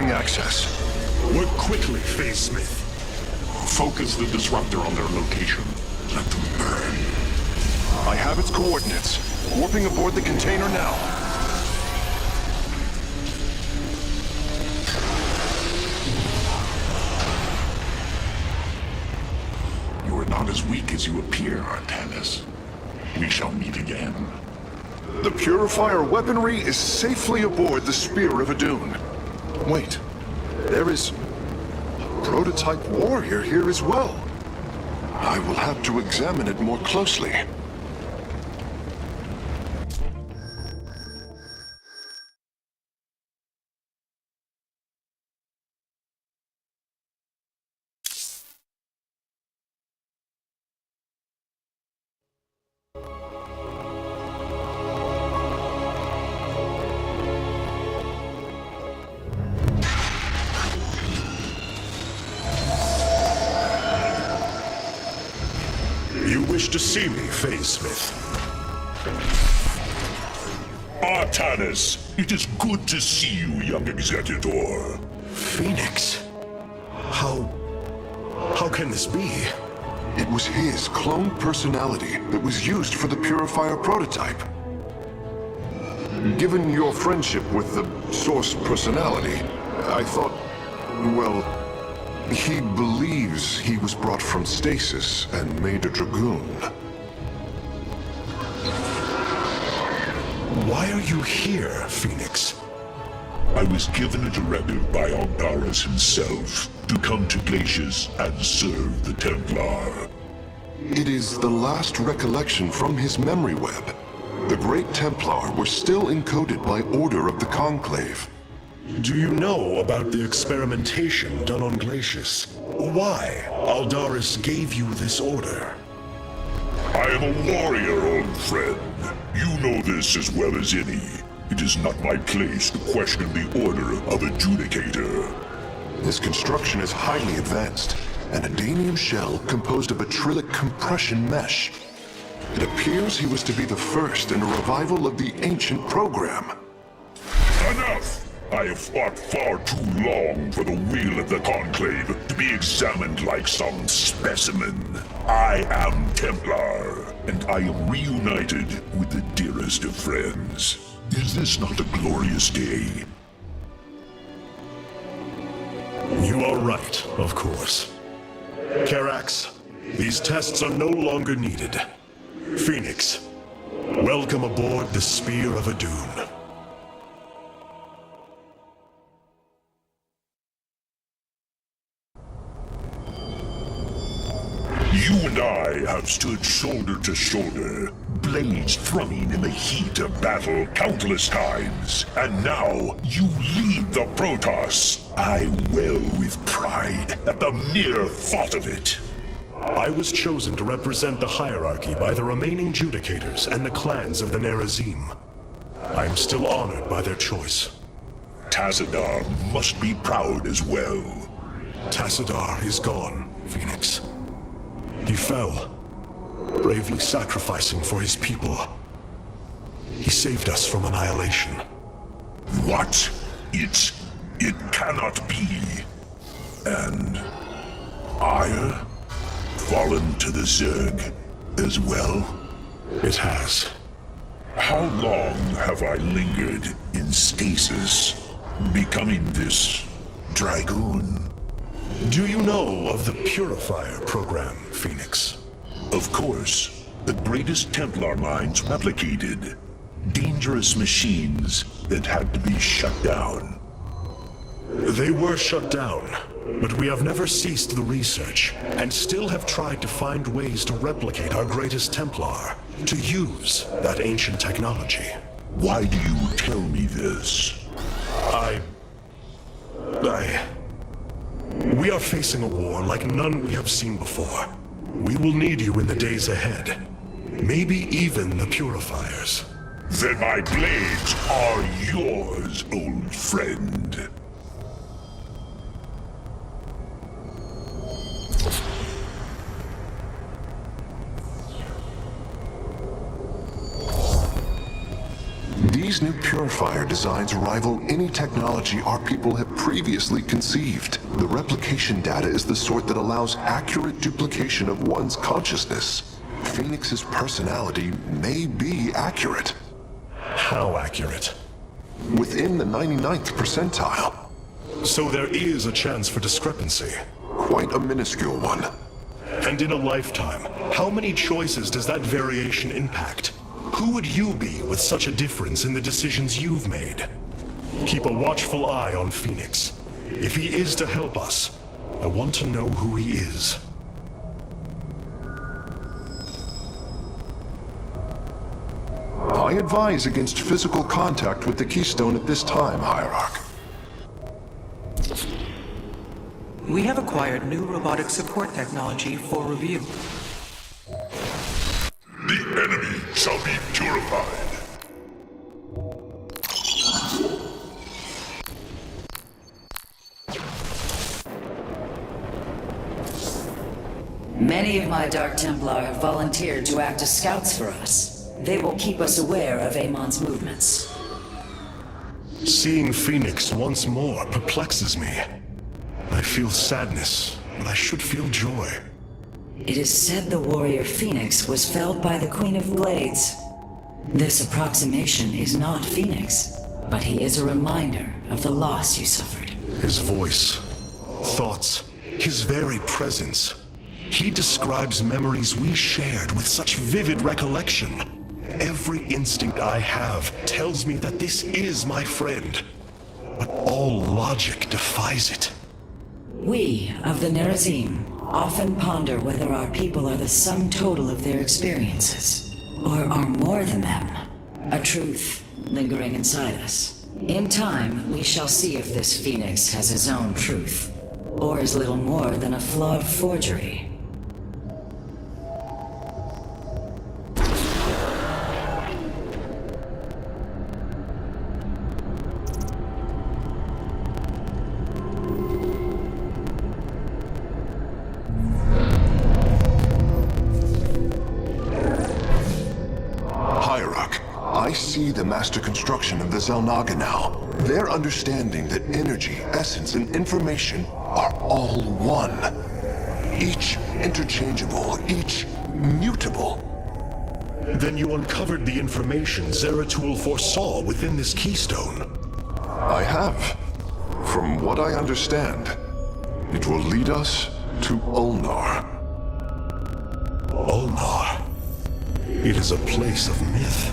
securing access. Work quickly, Phase Smith. Focus the disruptor on their location. Let them burn. I have its coordinates. Warping aboard the container now. You are not as weak as you appear, Artanis. We shall meet again. The Purifier weaponry is safely aboard the Spear of Adun. Wait, there is a prototype warrior here as well. I will have to examine it more closely. You wish to see me, Phase Smith? Artanis, it is good to see you, young Executor. Phoenix? How can this be? It was his cloned personality that was used for the Purifier prototype. Given your friendship with the Source personality, I thought, well, he believes he was brought from stasis and made a Dragoon. Why are you here, Phoenix? I was given a directive by Aldaris himself to come to Glacius and serve the Templar. It is the last recollection from his memory web. The Great Templar were still encoded by order of the Conclave. Do you know about the experimentation done on Glacius? Why Aldaris gave you this order? I am a warrior, old friend. You know this as well as any. It is not my place to question the order of Adjudicator. His construction is highly advanced, an Adanium shell composed of acrylic compression mesh. It appears he was to be the first in a revival of the ancient program. Enough! I have fought far too long for the will of the Conclave to be examined like some specimen. I am Templar, and I am reunited with the dearest of friends. Is this not a glorious day? You are right, of course. Karax, these tests are no longer needed. Phoenix, welcome aboard the Spear of Adun. You and I have stood shoulder to shoulder, blades thrumming in the heat of battle countless times, and now you lead the Protoss. I wail with pride at the mere thought of it. I was chosen to represent the hierarchy by the remaining Judicators and the clans of the Nerazim. I am still honored by their choice. Tassadar must be proud as well. Tassadar is gone, Phoenix. He fell, bravely sacrificing for his people. He saved us from annihilation. What? It cannot be. And Ire? Fallen to the Zerg as well? It has. How long have I lingered in stasis, becoming this Dragoon? Do you know of the Purifier program, Phoenix? Of course, the greatest Templar minds replicated. Dangerous machines that had to be shut down. They were shut down, but we have never ceased the research, and still have tried to find ways to replicate our greatest Templar, to use that ancient technology. Why do you tell me this? We are facing a war like none we have seen before. We will need you in the days ahead. Maybe even the Purifiers. Then my blades are yours, old friend. These These new purifier designs rival any technology our people have previously conceived. The replication data is the sort that allows accurate duplication of one's consciousness. Phoenix's personality may be accurate. How accurate? Within the 99th percentile. So there is a chance for discrepancy. Quite a minuscule one. And in a lifetime, how many choices does that variation impact? Who would you be with such a difference in the decisions you've made? Keep a watchful eye on Phoenix. If he is to help us, I want to know who he is. I advise against physical contact with the Keystone at this time, Hierarch. We have acquired new robotic support technology for review. The enemy shall be purified. Many of my Dark Templar have volunteered to act as scouts for us. They will keep us aware of Amon's movements. Seeing Phoenix once more perplexes me. I feel sadness, but I should feel joy. It is said the warrior Phoenix was felled by the Queen of Blades. This approximation is not Phoenix, but he is a reminder of the loss you suffered. His voice, thoughts, his very presence. He describes memories we shared with such vivid recollection. Every instinct I have tells me that this is my friend, but all logic defies it. We of the Nerazim often ponder whether our people are the sum total of their experiences, or are more than them, a truth lingering inside us. In time, we shall see if this Phoenix has his own truth, or is little more than a flawed forgery. I see the master construction of the Xel'Naga now. Their understanding that energy, essence, and information are all one. Each interchangeable, each mutable. Then you uncovered the information Zeratul foresaw within this keystone. I have. From what I understand, it will lead us to Ulnar. Ulnar. It is a place of myth.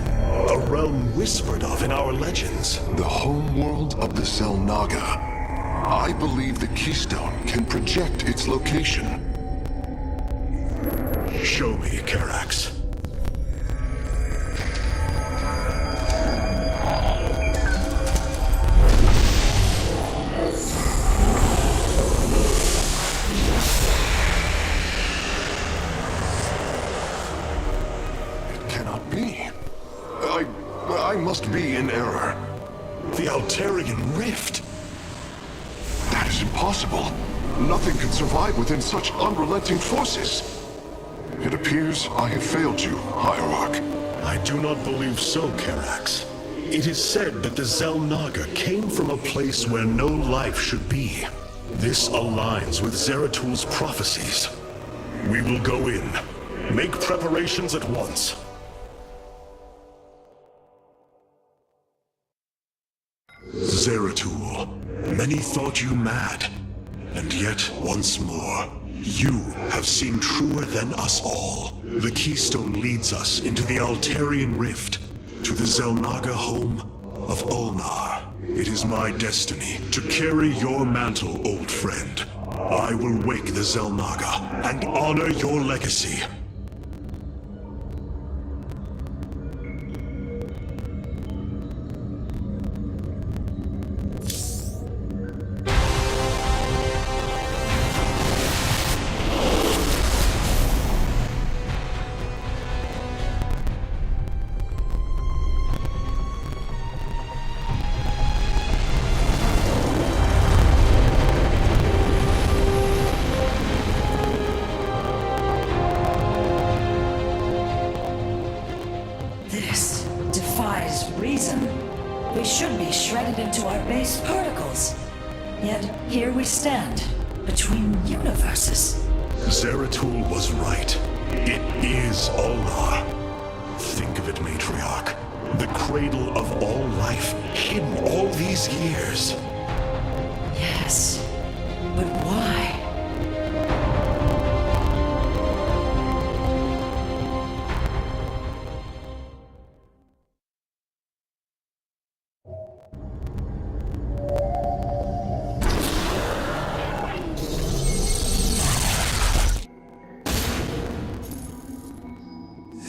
A realm whispered of in our legends. The homeworld of the Xel'Naga. I believe the Keystone can project its location. Show me, Karax. It cannot be. I must be in error. The Altarian Rift. That is impossible. Nothing can survive within such unrelenting forces. It appears I have failed you, Hierarch. I do not believe so, Karax. It is said that the Xel'Naga came from a place where no life should be. This aligns with Zeratul's prophecies. We will go in. Make preparations at once. Zeratul, many thought you mad, and yet once more, you have seen truer than us all. The Keystone leads us into the Altarian Rift, to the Xel'Naga home of Ulnar. It is my destiny to carry your mantle, old friend. I will wake the Xel'Naga and honor your legacy. This defies reason. We should be shredded into our base particles. Yet here we stand, between universes. Zeratul was right. It is Allah. Think of it, Matriarch. The cradle of all life, hidden all these years. Yes, but why?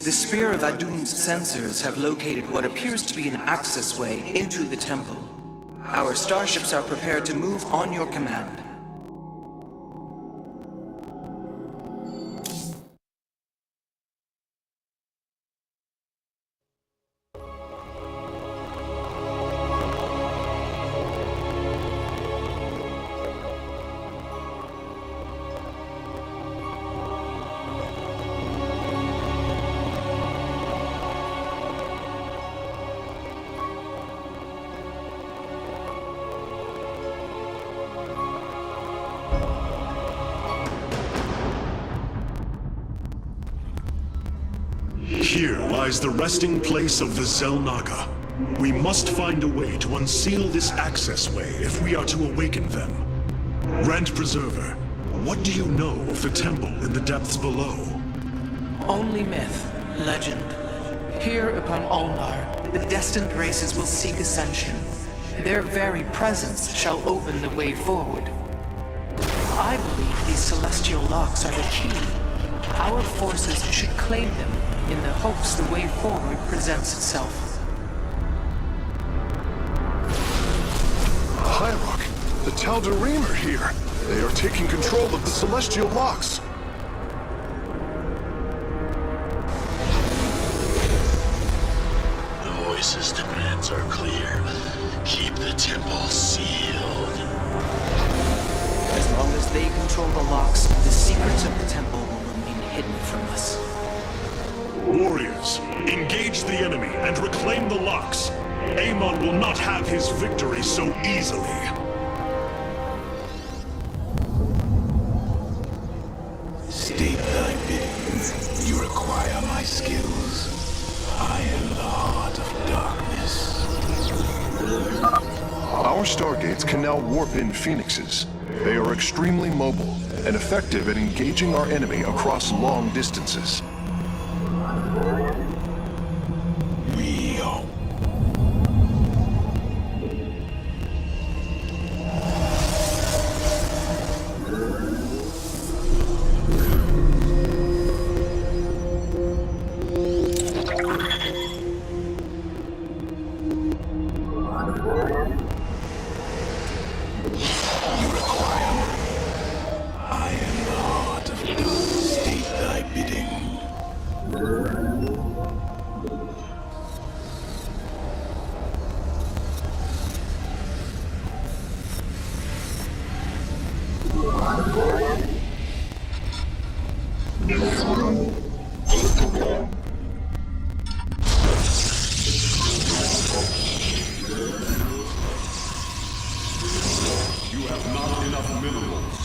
The Spear of Adun's sensors have located what appears to be an access way into the temple. Our starships are prepared to move on your command. Here lies the resting place of the Zelnaga. We must find a way to unseal this access way if we are to awaken them. Grand Preserver, what do you know of the temple in the depths below? Only myth, legend. Here upon Ulnar, the destined races will seek ascension. Their very presence shall open the way forward. I believe these celestial locks are the key. Our forces should claim them in the hopes the way forward presents itself. Hyrok, the Tal'Darim are here. They are taking control of the celestial locks. The voice's demands are clear. Keep the temple sealed. As long as they control the locks, the secrets of the temple will remain hidden from us. Warriors, engage the enemy and reclaim the locks. Amon will not have his victory so easily. State thy bidding. You require my skills. I am the heart of darkness. Our stargates can now warp in phoenixes. They are extremely mobile and effective at engaging our enemy across long distances. We are... You have not enough minerals.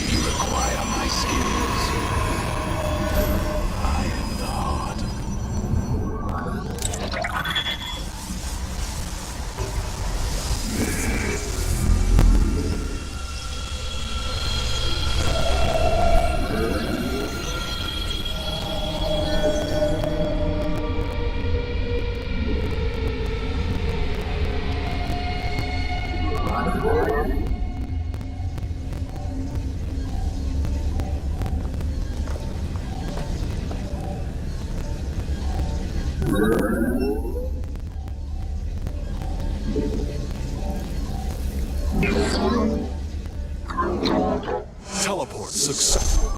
You require my skills. I am the heart of... Teleport successful.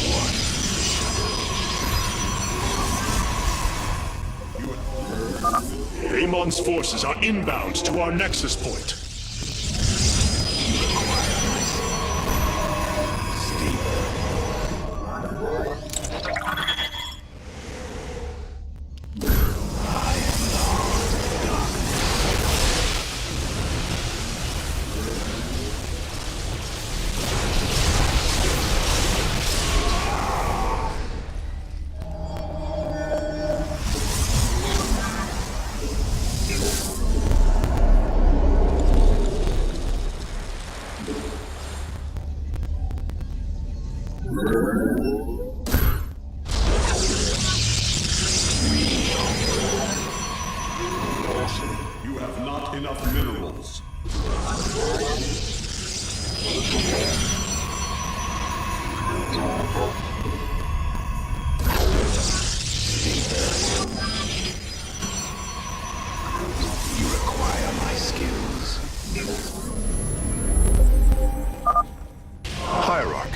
One. Amon's forces are inbound to our nexus point. You have not enough minerals. You require my skills. Hierarch,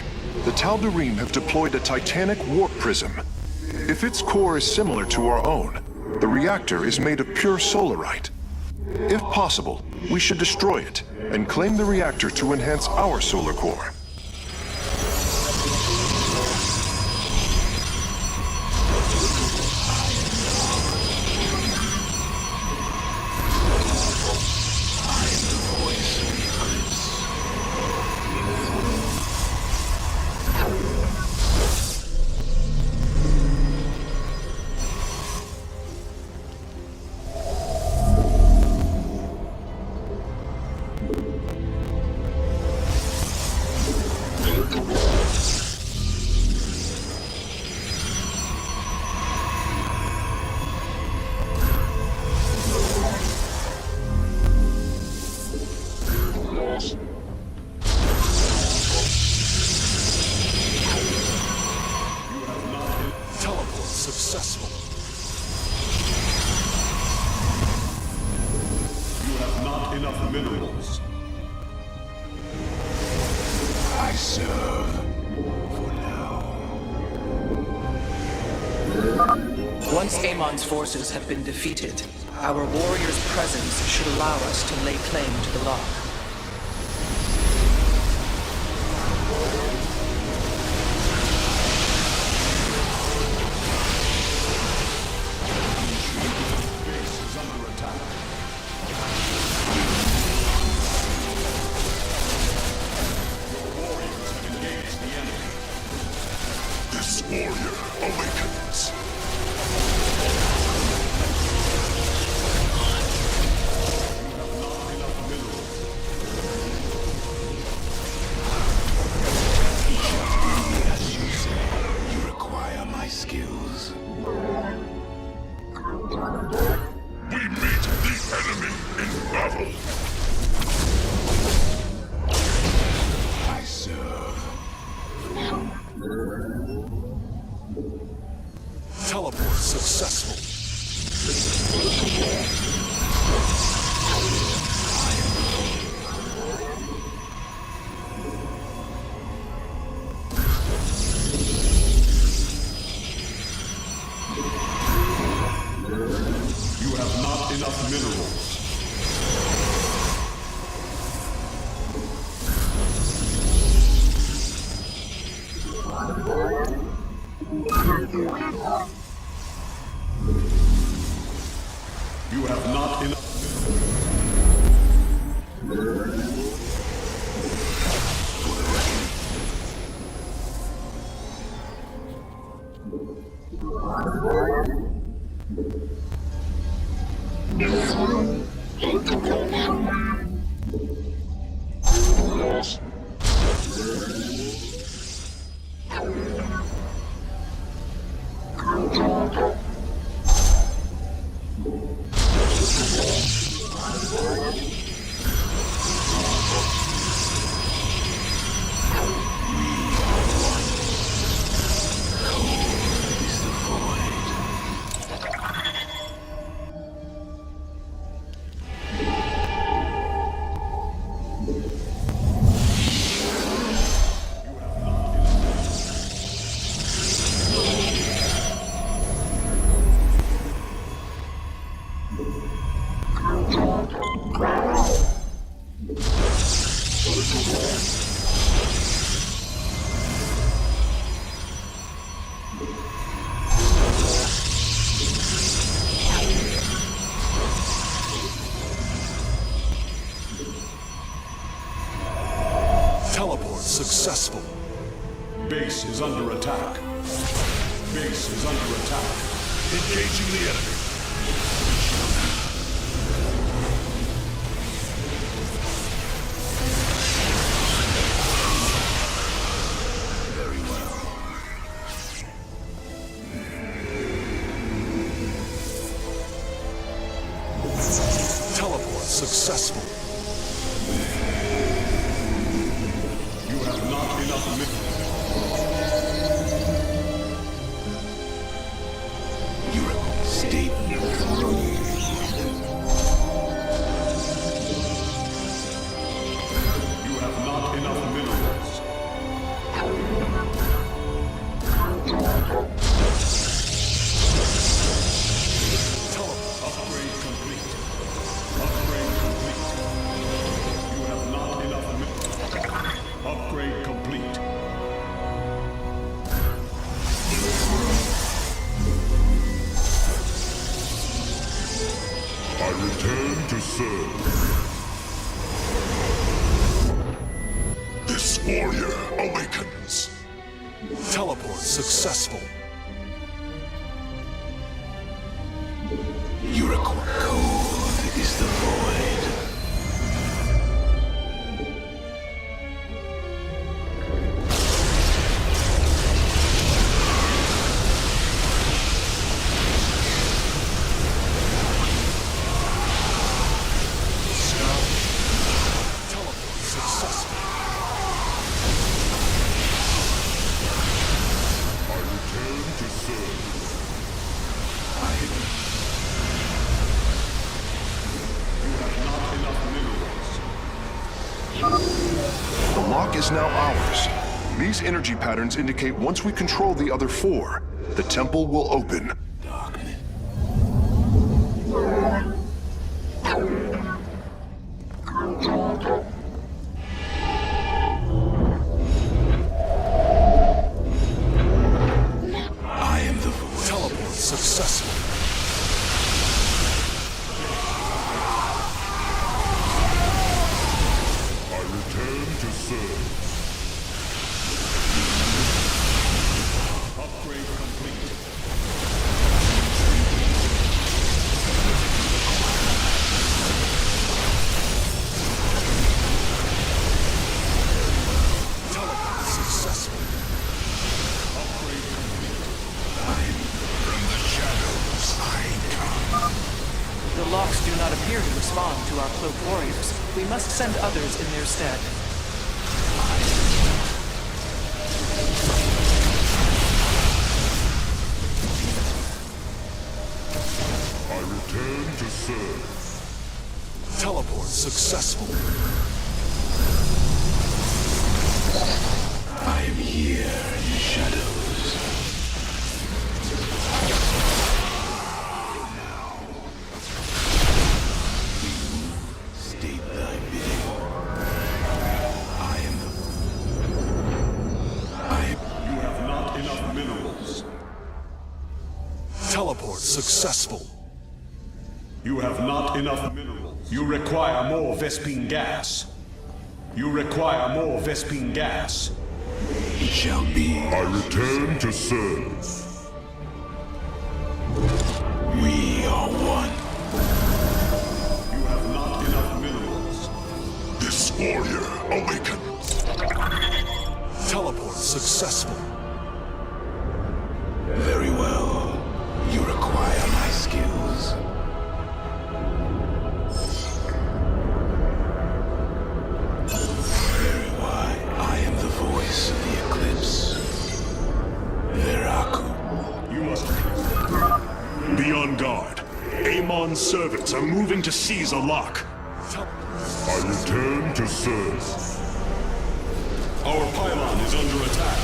the Tal'Darim have deployed a titanic warp prism. If its core is similar to our own, the reactor is made of pure solarite. If possible, we should destroy it and claim the reactor to enhance our solar core. Successful. You have not enough minerals. I serve for now. Once Amon's forces have been defeated, our warrior's presence should allow us to lay claim to the lock. This warrior awakens. As you say, you require my skills. We meet the enemy in battle. I serve. Teleport successful. You have not enough minerals. You have not enough. Teleport successful. Base is under attack. Base is under attack. Engaging the enemy. Very well. Teleport successful. You have not enough Stay. You have not enough minerals. Upgrade complete. Upgrade complete. You have not enough minerals. Upgrade complete. I return to serve. This warrior awakens. Teleport successful. You require cold is the void. Teleport successful. I return to serve. The lock is now ours. These energy patterns indicate once we control the other four, the temple will open. Darkness. I am the void. Teleport successful. I return to serve. Upgrade complete. Teleport successful. Upgrade complete. From the shadows I come. The locks do not appear to respond to our cloaked warriors. We must send others in their stead. I return to serve. Teleport successful. I am here in the shadows. State thy bidding. I am You have not enough minerals. Teleport successful. You have not enough minerals. You require more Vespine gas. You require more Vespine gas. it shall be. I return to serve. We are one. You have not enough minerals. This warrior awakens. Teleport successful. Very well. You require my skills. Very why I am the voice of the eclipse. Veraku. You must. Be on guard. Amon's servants are moving to seize a lock. I return to serve. Our pylon is under attack.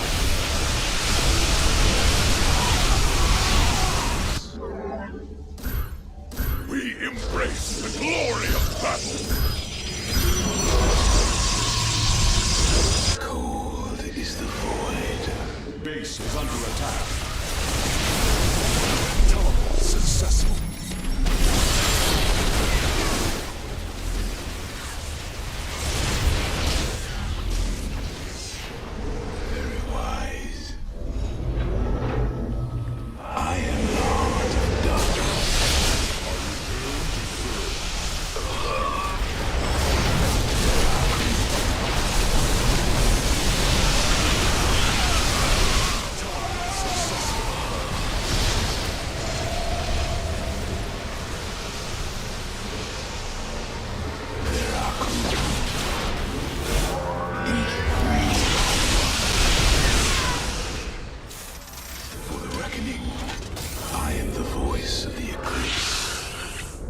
We embrace the glory of battle. is under attack. Teleport successful. Very wise. I am the heart of darkness. For the reckoning, I am the voice of the eclipse.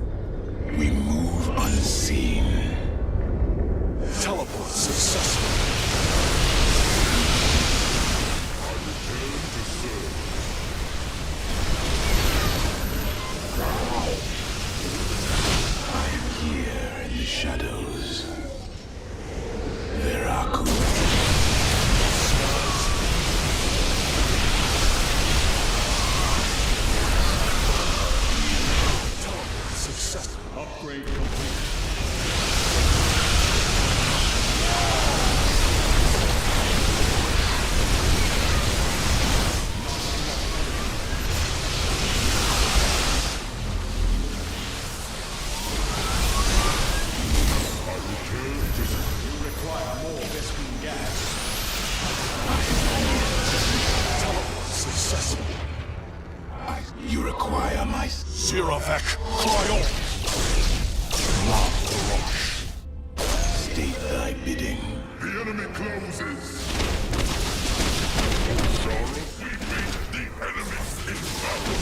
We move unseen. Teleport successful. I am here in the shadows. Veraku. Successful. Upgrade complete. You require more Vespene gas. Teleport successful. You require my... Siravek, cry on. State thy bidding. The enemy closes. Sorrow, we meet the enemy in battle.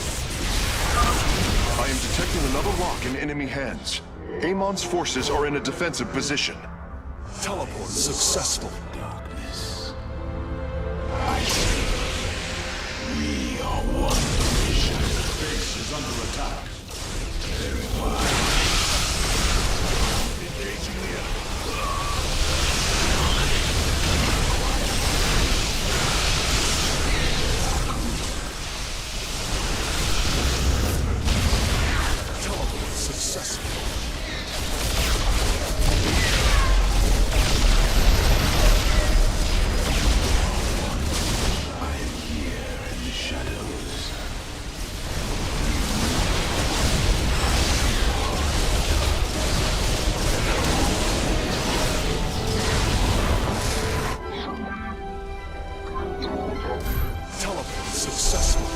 I am detecting another lock in enemy hands. Amon's forces are in a defensive position. Teleport successful. Darkness. I see. We are one nation. Base is under attack. Very wise. Engaging the enemy. Teleport successful. I am here in the shadows. Teleport successful.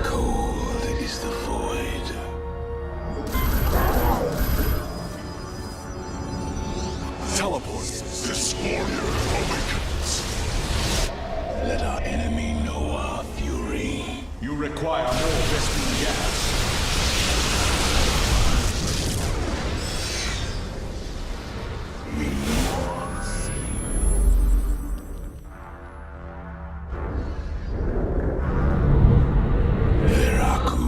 Cold is the void. Teleport. This warrior awakens. Let our enemy know our fury. You require more Vespene gas. We Veraku.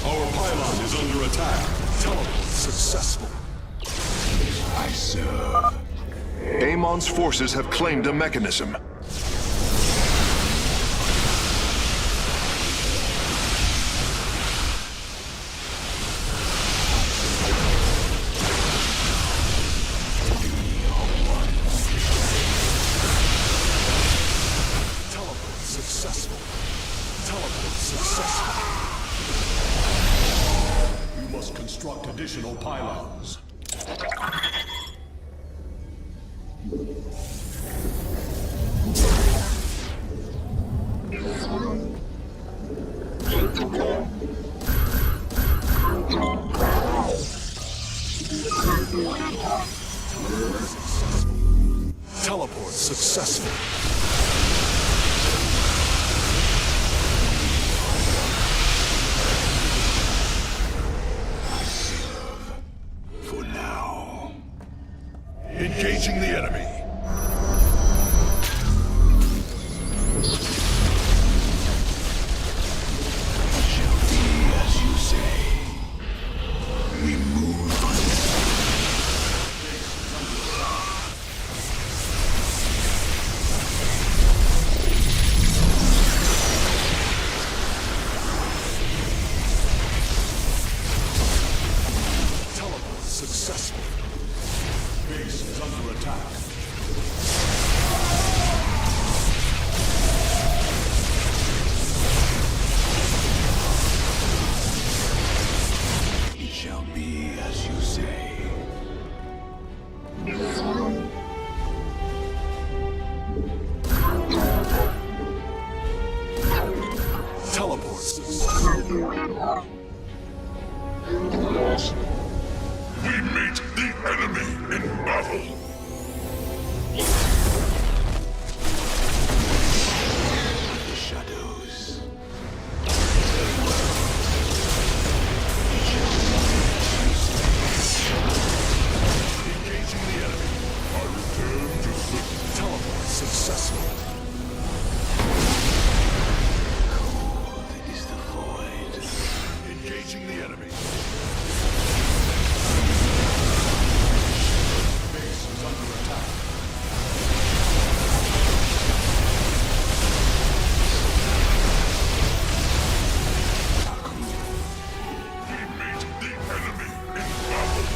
Our pylon is under attack. Teleport successful. I serve. Amon's forces have claimed a mechanism. Teleport successful. Teleport successful. You must construct additional pylons. Teleport successful. For now. Engaging the enemy. Shall be as you say. We move on. Teleport successful. Base is under attack. It shall be as you say. Teleport successful. We meet the enemy in battle. The shadows. Engaging the enemy. I return to teleport successful. Cold is the void. Engaging the enemy. Base is under attack. We meet the enemy in battle.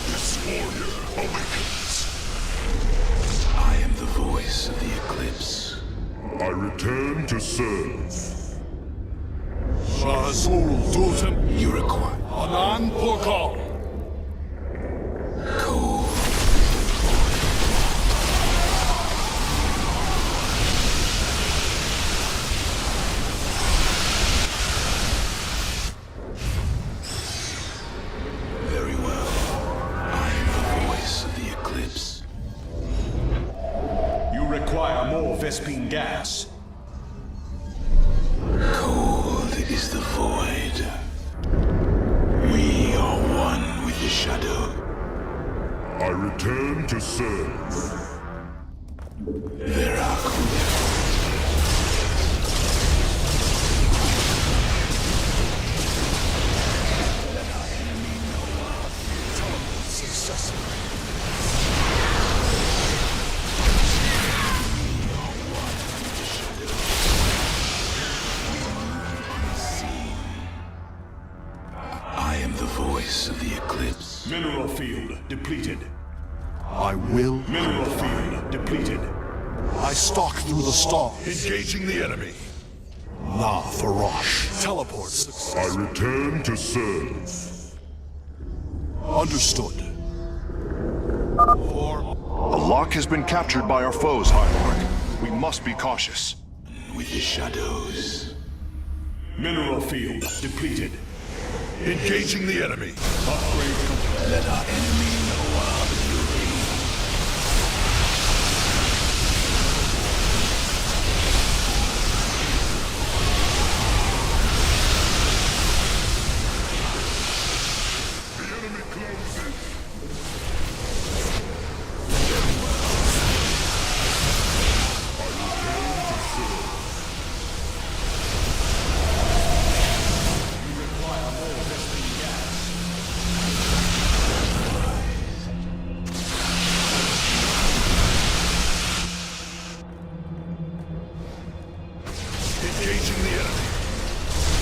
This warrior awakens. I am the voice of the eclipse. I return to serve. Shazul Totem, You require Anan Porkal. cold. Very well. I am the voice of the eclipse. You require more Vespine gas. Cold is the void. We are one with the shadow. I return to serve. Veracruz. Successful. I am the voice of the eclipse. Mineral field depleted. I will. Mineral field depleted. I stalk through the stars. Engaging the enemy. Na Farash. Teleport successful. I return to serve. Understood. A lock has been captured by our foes, High Lord. We must be cautious. With the shadows. Mineral field depleted. Engaging the enemy. Upgrade complete. Let our enemy know our fury. The enemy closes. I return to serve. You require more Vespine gas. Engaging the enemy.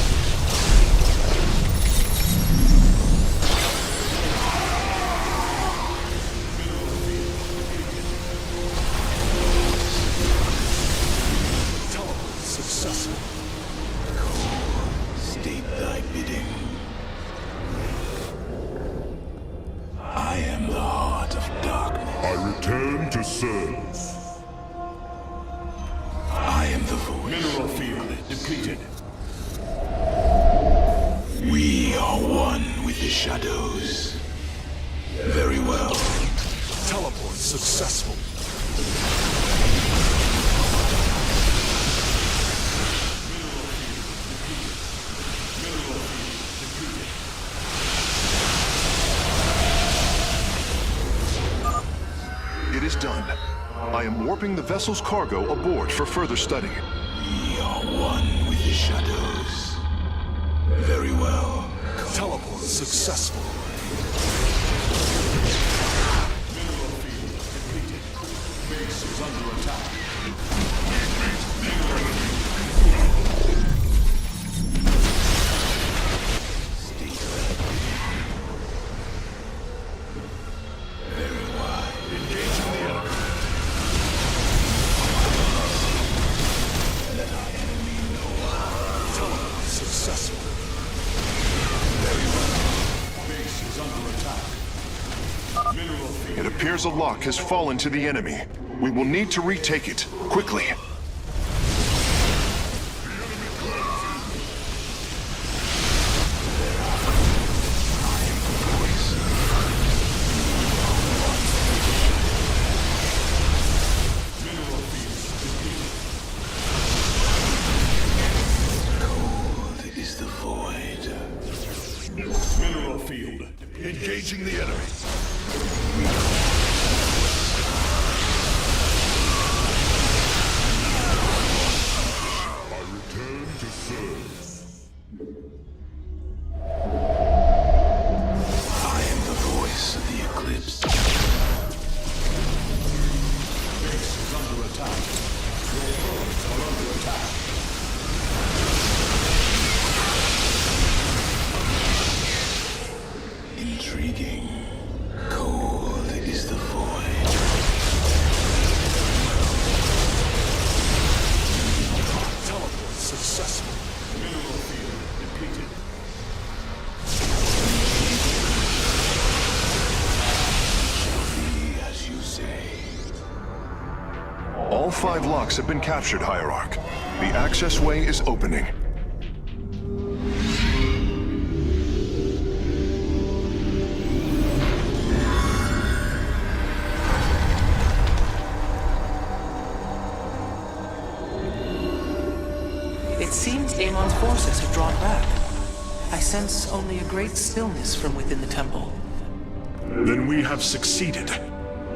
Teleport successful. State thy bidding. I am the heart of darkness. I return to serve. I am the voice. Mineral field depleted. We are one with the shadows. Very well. Teleport successful. am warping the vessel's cargo aboard for further study. We are one with the shadows. Very well. Teleport successful. Mineral field completed. Base is under attack. It appears a lock has fallen to the enemy. We will need to retake it, quickly. Cold is the void. Mineral field. Engaging the enemy. I am the voice of the eclipse. Base is under attack. Your foes are under attack. Intriguing. Cold is the void. Teleport successful. Mineral field depleted. Be as you say. All 5 locks have been captured, Hierarch. The access way is opening. It seems Amon's forces have drawn back. I sense only a great stillness from within the temple. Then we have succeeded.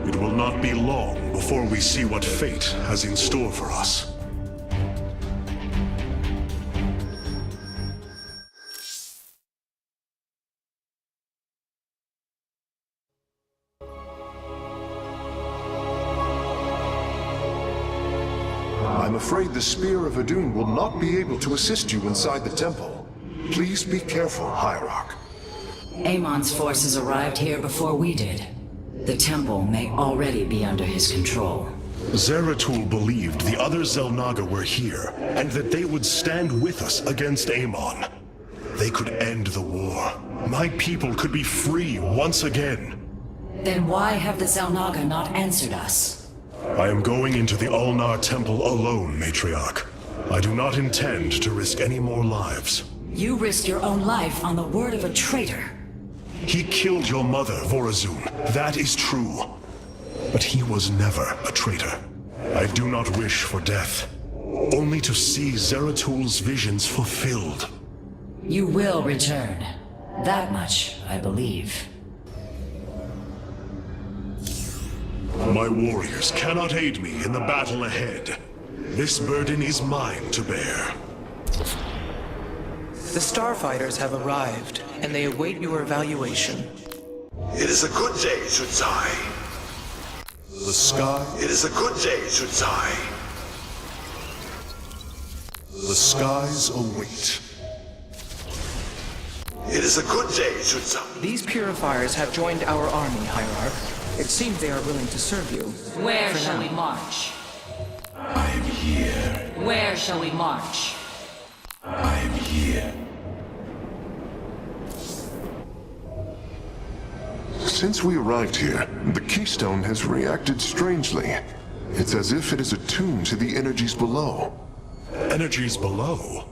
It will not be long before we see what fate has in store for us. I'm afraid the Spear of Adun will not be able to assist you inside the temple. Please be careful, Hierarch. Amon's forces arrived here before we did. The temple may already be under his control. Zeratul believed the other Xel'Naga were here, and that they would stand with us against Amon. They could end the war. My people could be free once again. Then why have the Xel'Naga not answered us? I am going into the Ulnar Temple alone, Matriarch. I do not intend to risk any more lives. You risked your own life on the word of a traitor. He killed your mother, Vorazun. That is true. But he was never a traitor. I do not wish for death. Only to see Zeratul's visions fulfilled. You will return. That much, I believe. My warriors cannot aid me in the battle ahead. This burden is mine to bear. The starfighters have arrived, and they await your evaluation. It is a good day, Sudzai. The sky, It is a good day, Sudzai. the skies await. It is a good day, Sudzai. These purifiers have joined our army, Hierarch. It seems they are willing to serve you. Where For shall now. we march? I am here. Where shall we march? I am here. Since we arrived here, the Keystone has reacted strangely. It's as if it is attuned to the energies below. Energies below.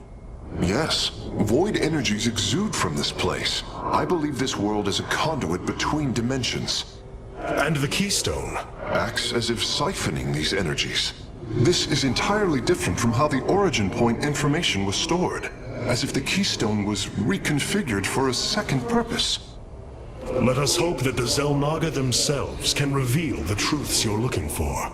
Yes, void energies exude from this place. I believe this world is a conduit between dimensions. And the Keystone. Acts as if siphoning these energies. This is entirely different from how the origin point information was stored. As if the Keystone was reconfigured for a second purpose. Let us hope that the Xel'Naga themselves can reveal the truths you're looking for.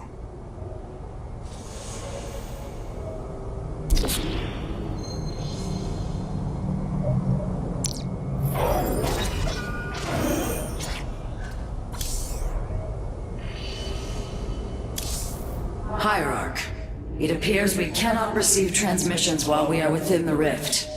appears we cannot receive transmissions while we are within the rift.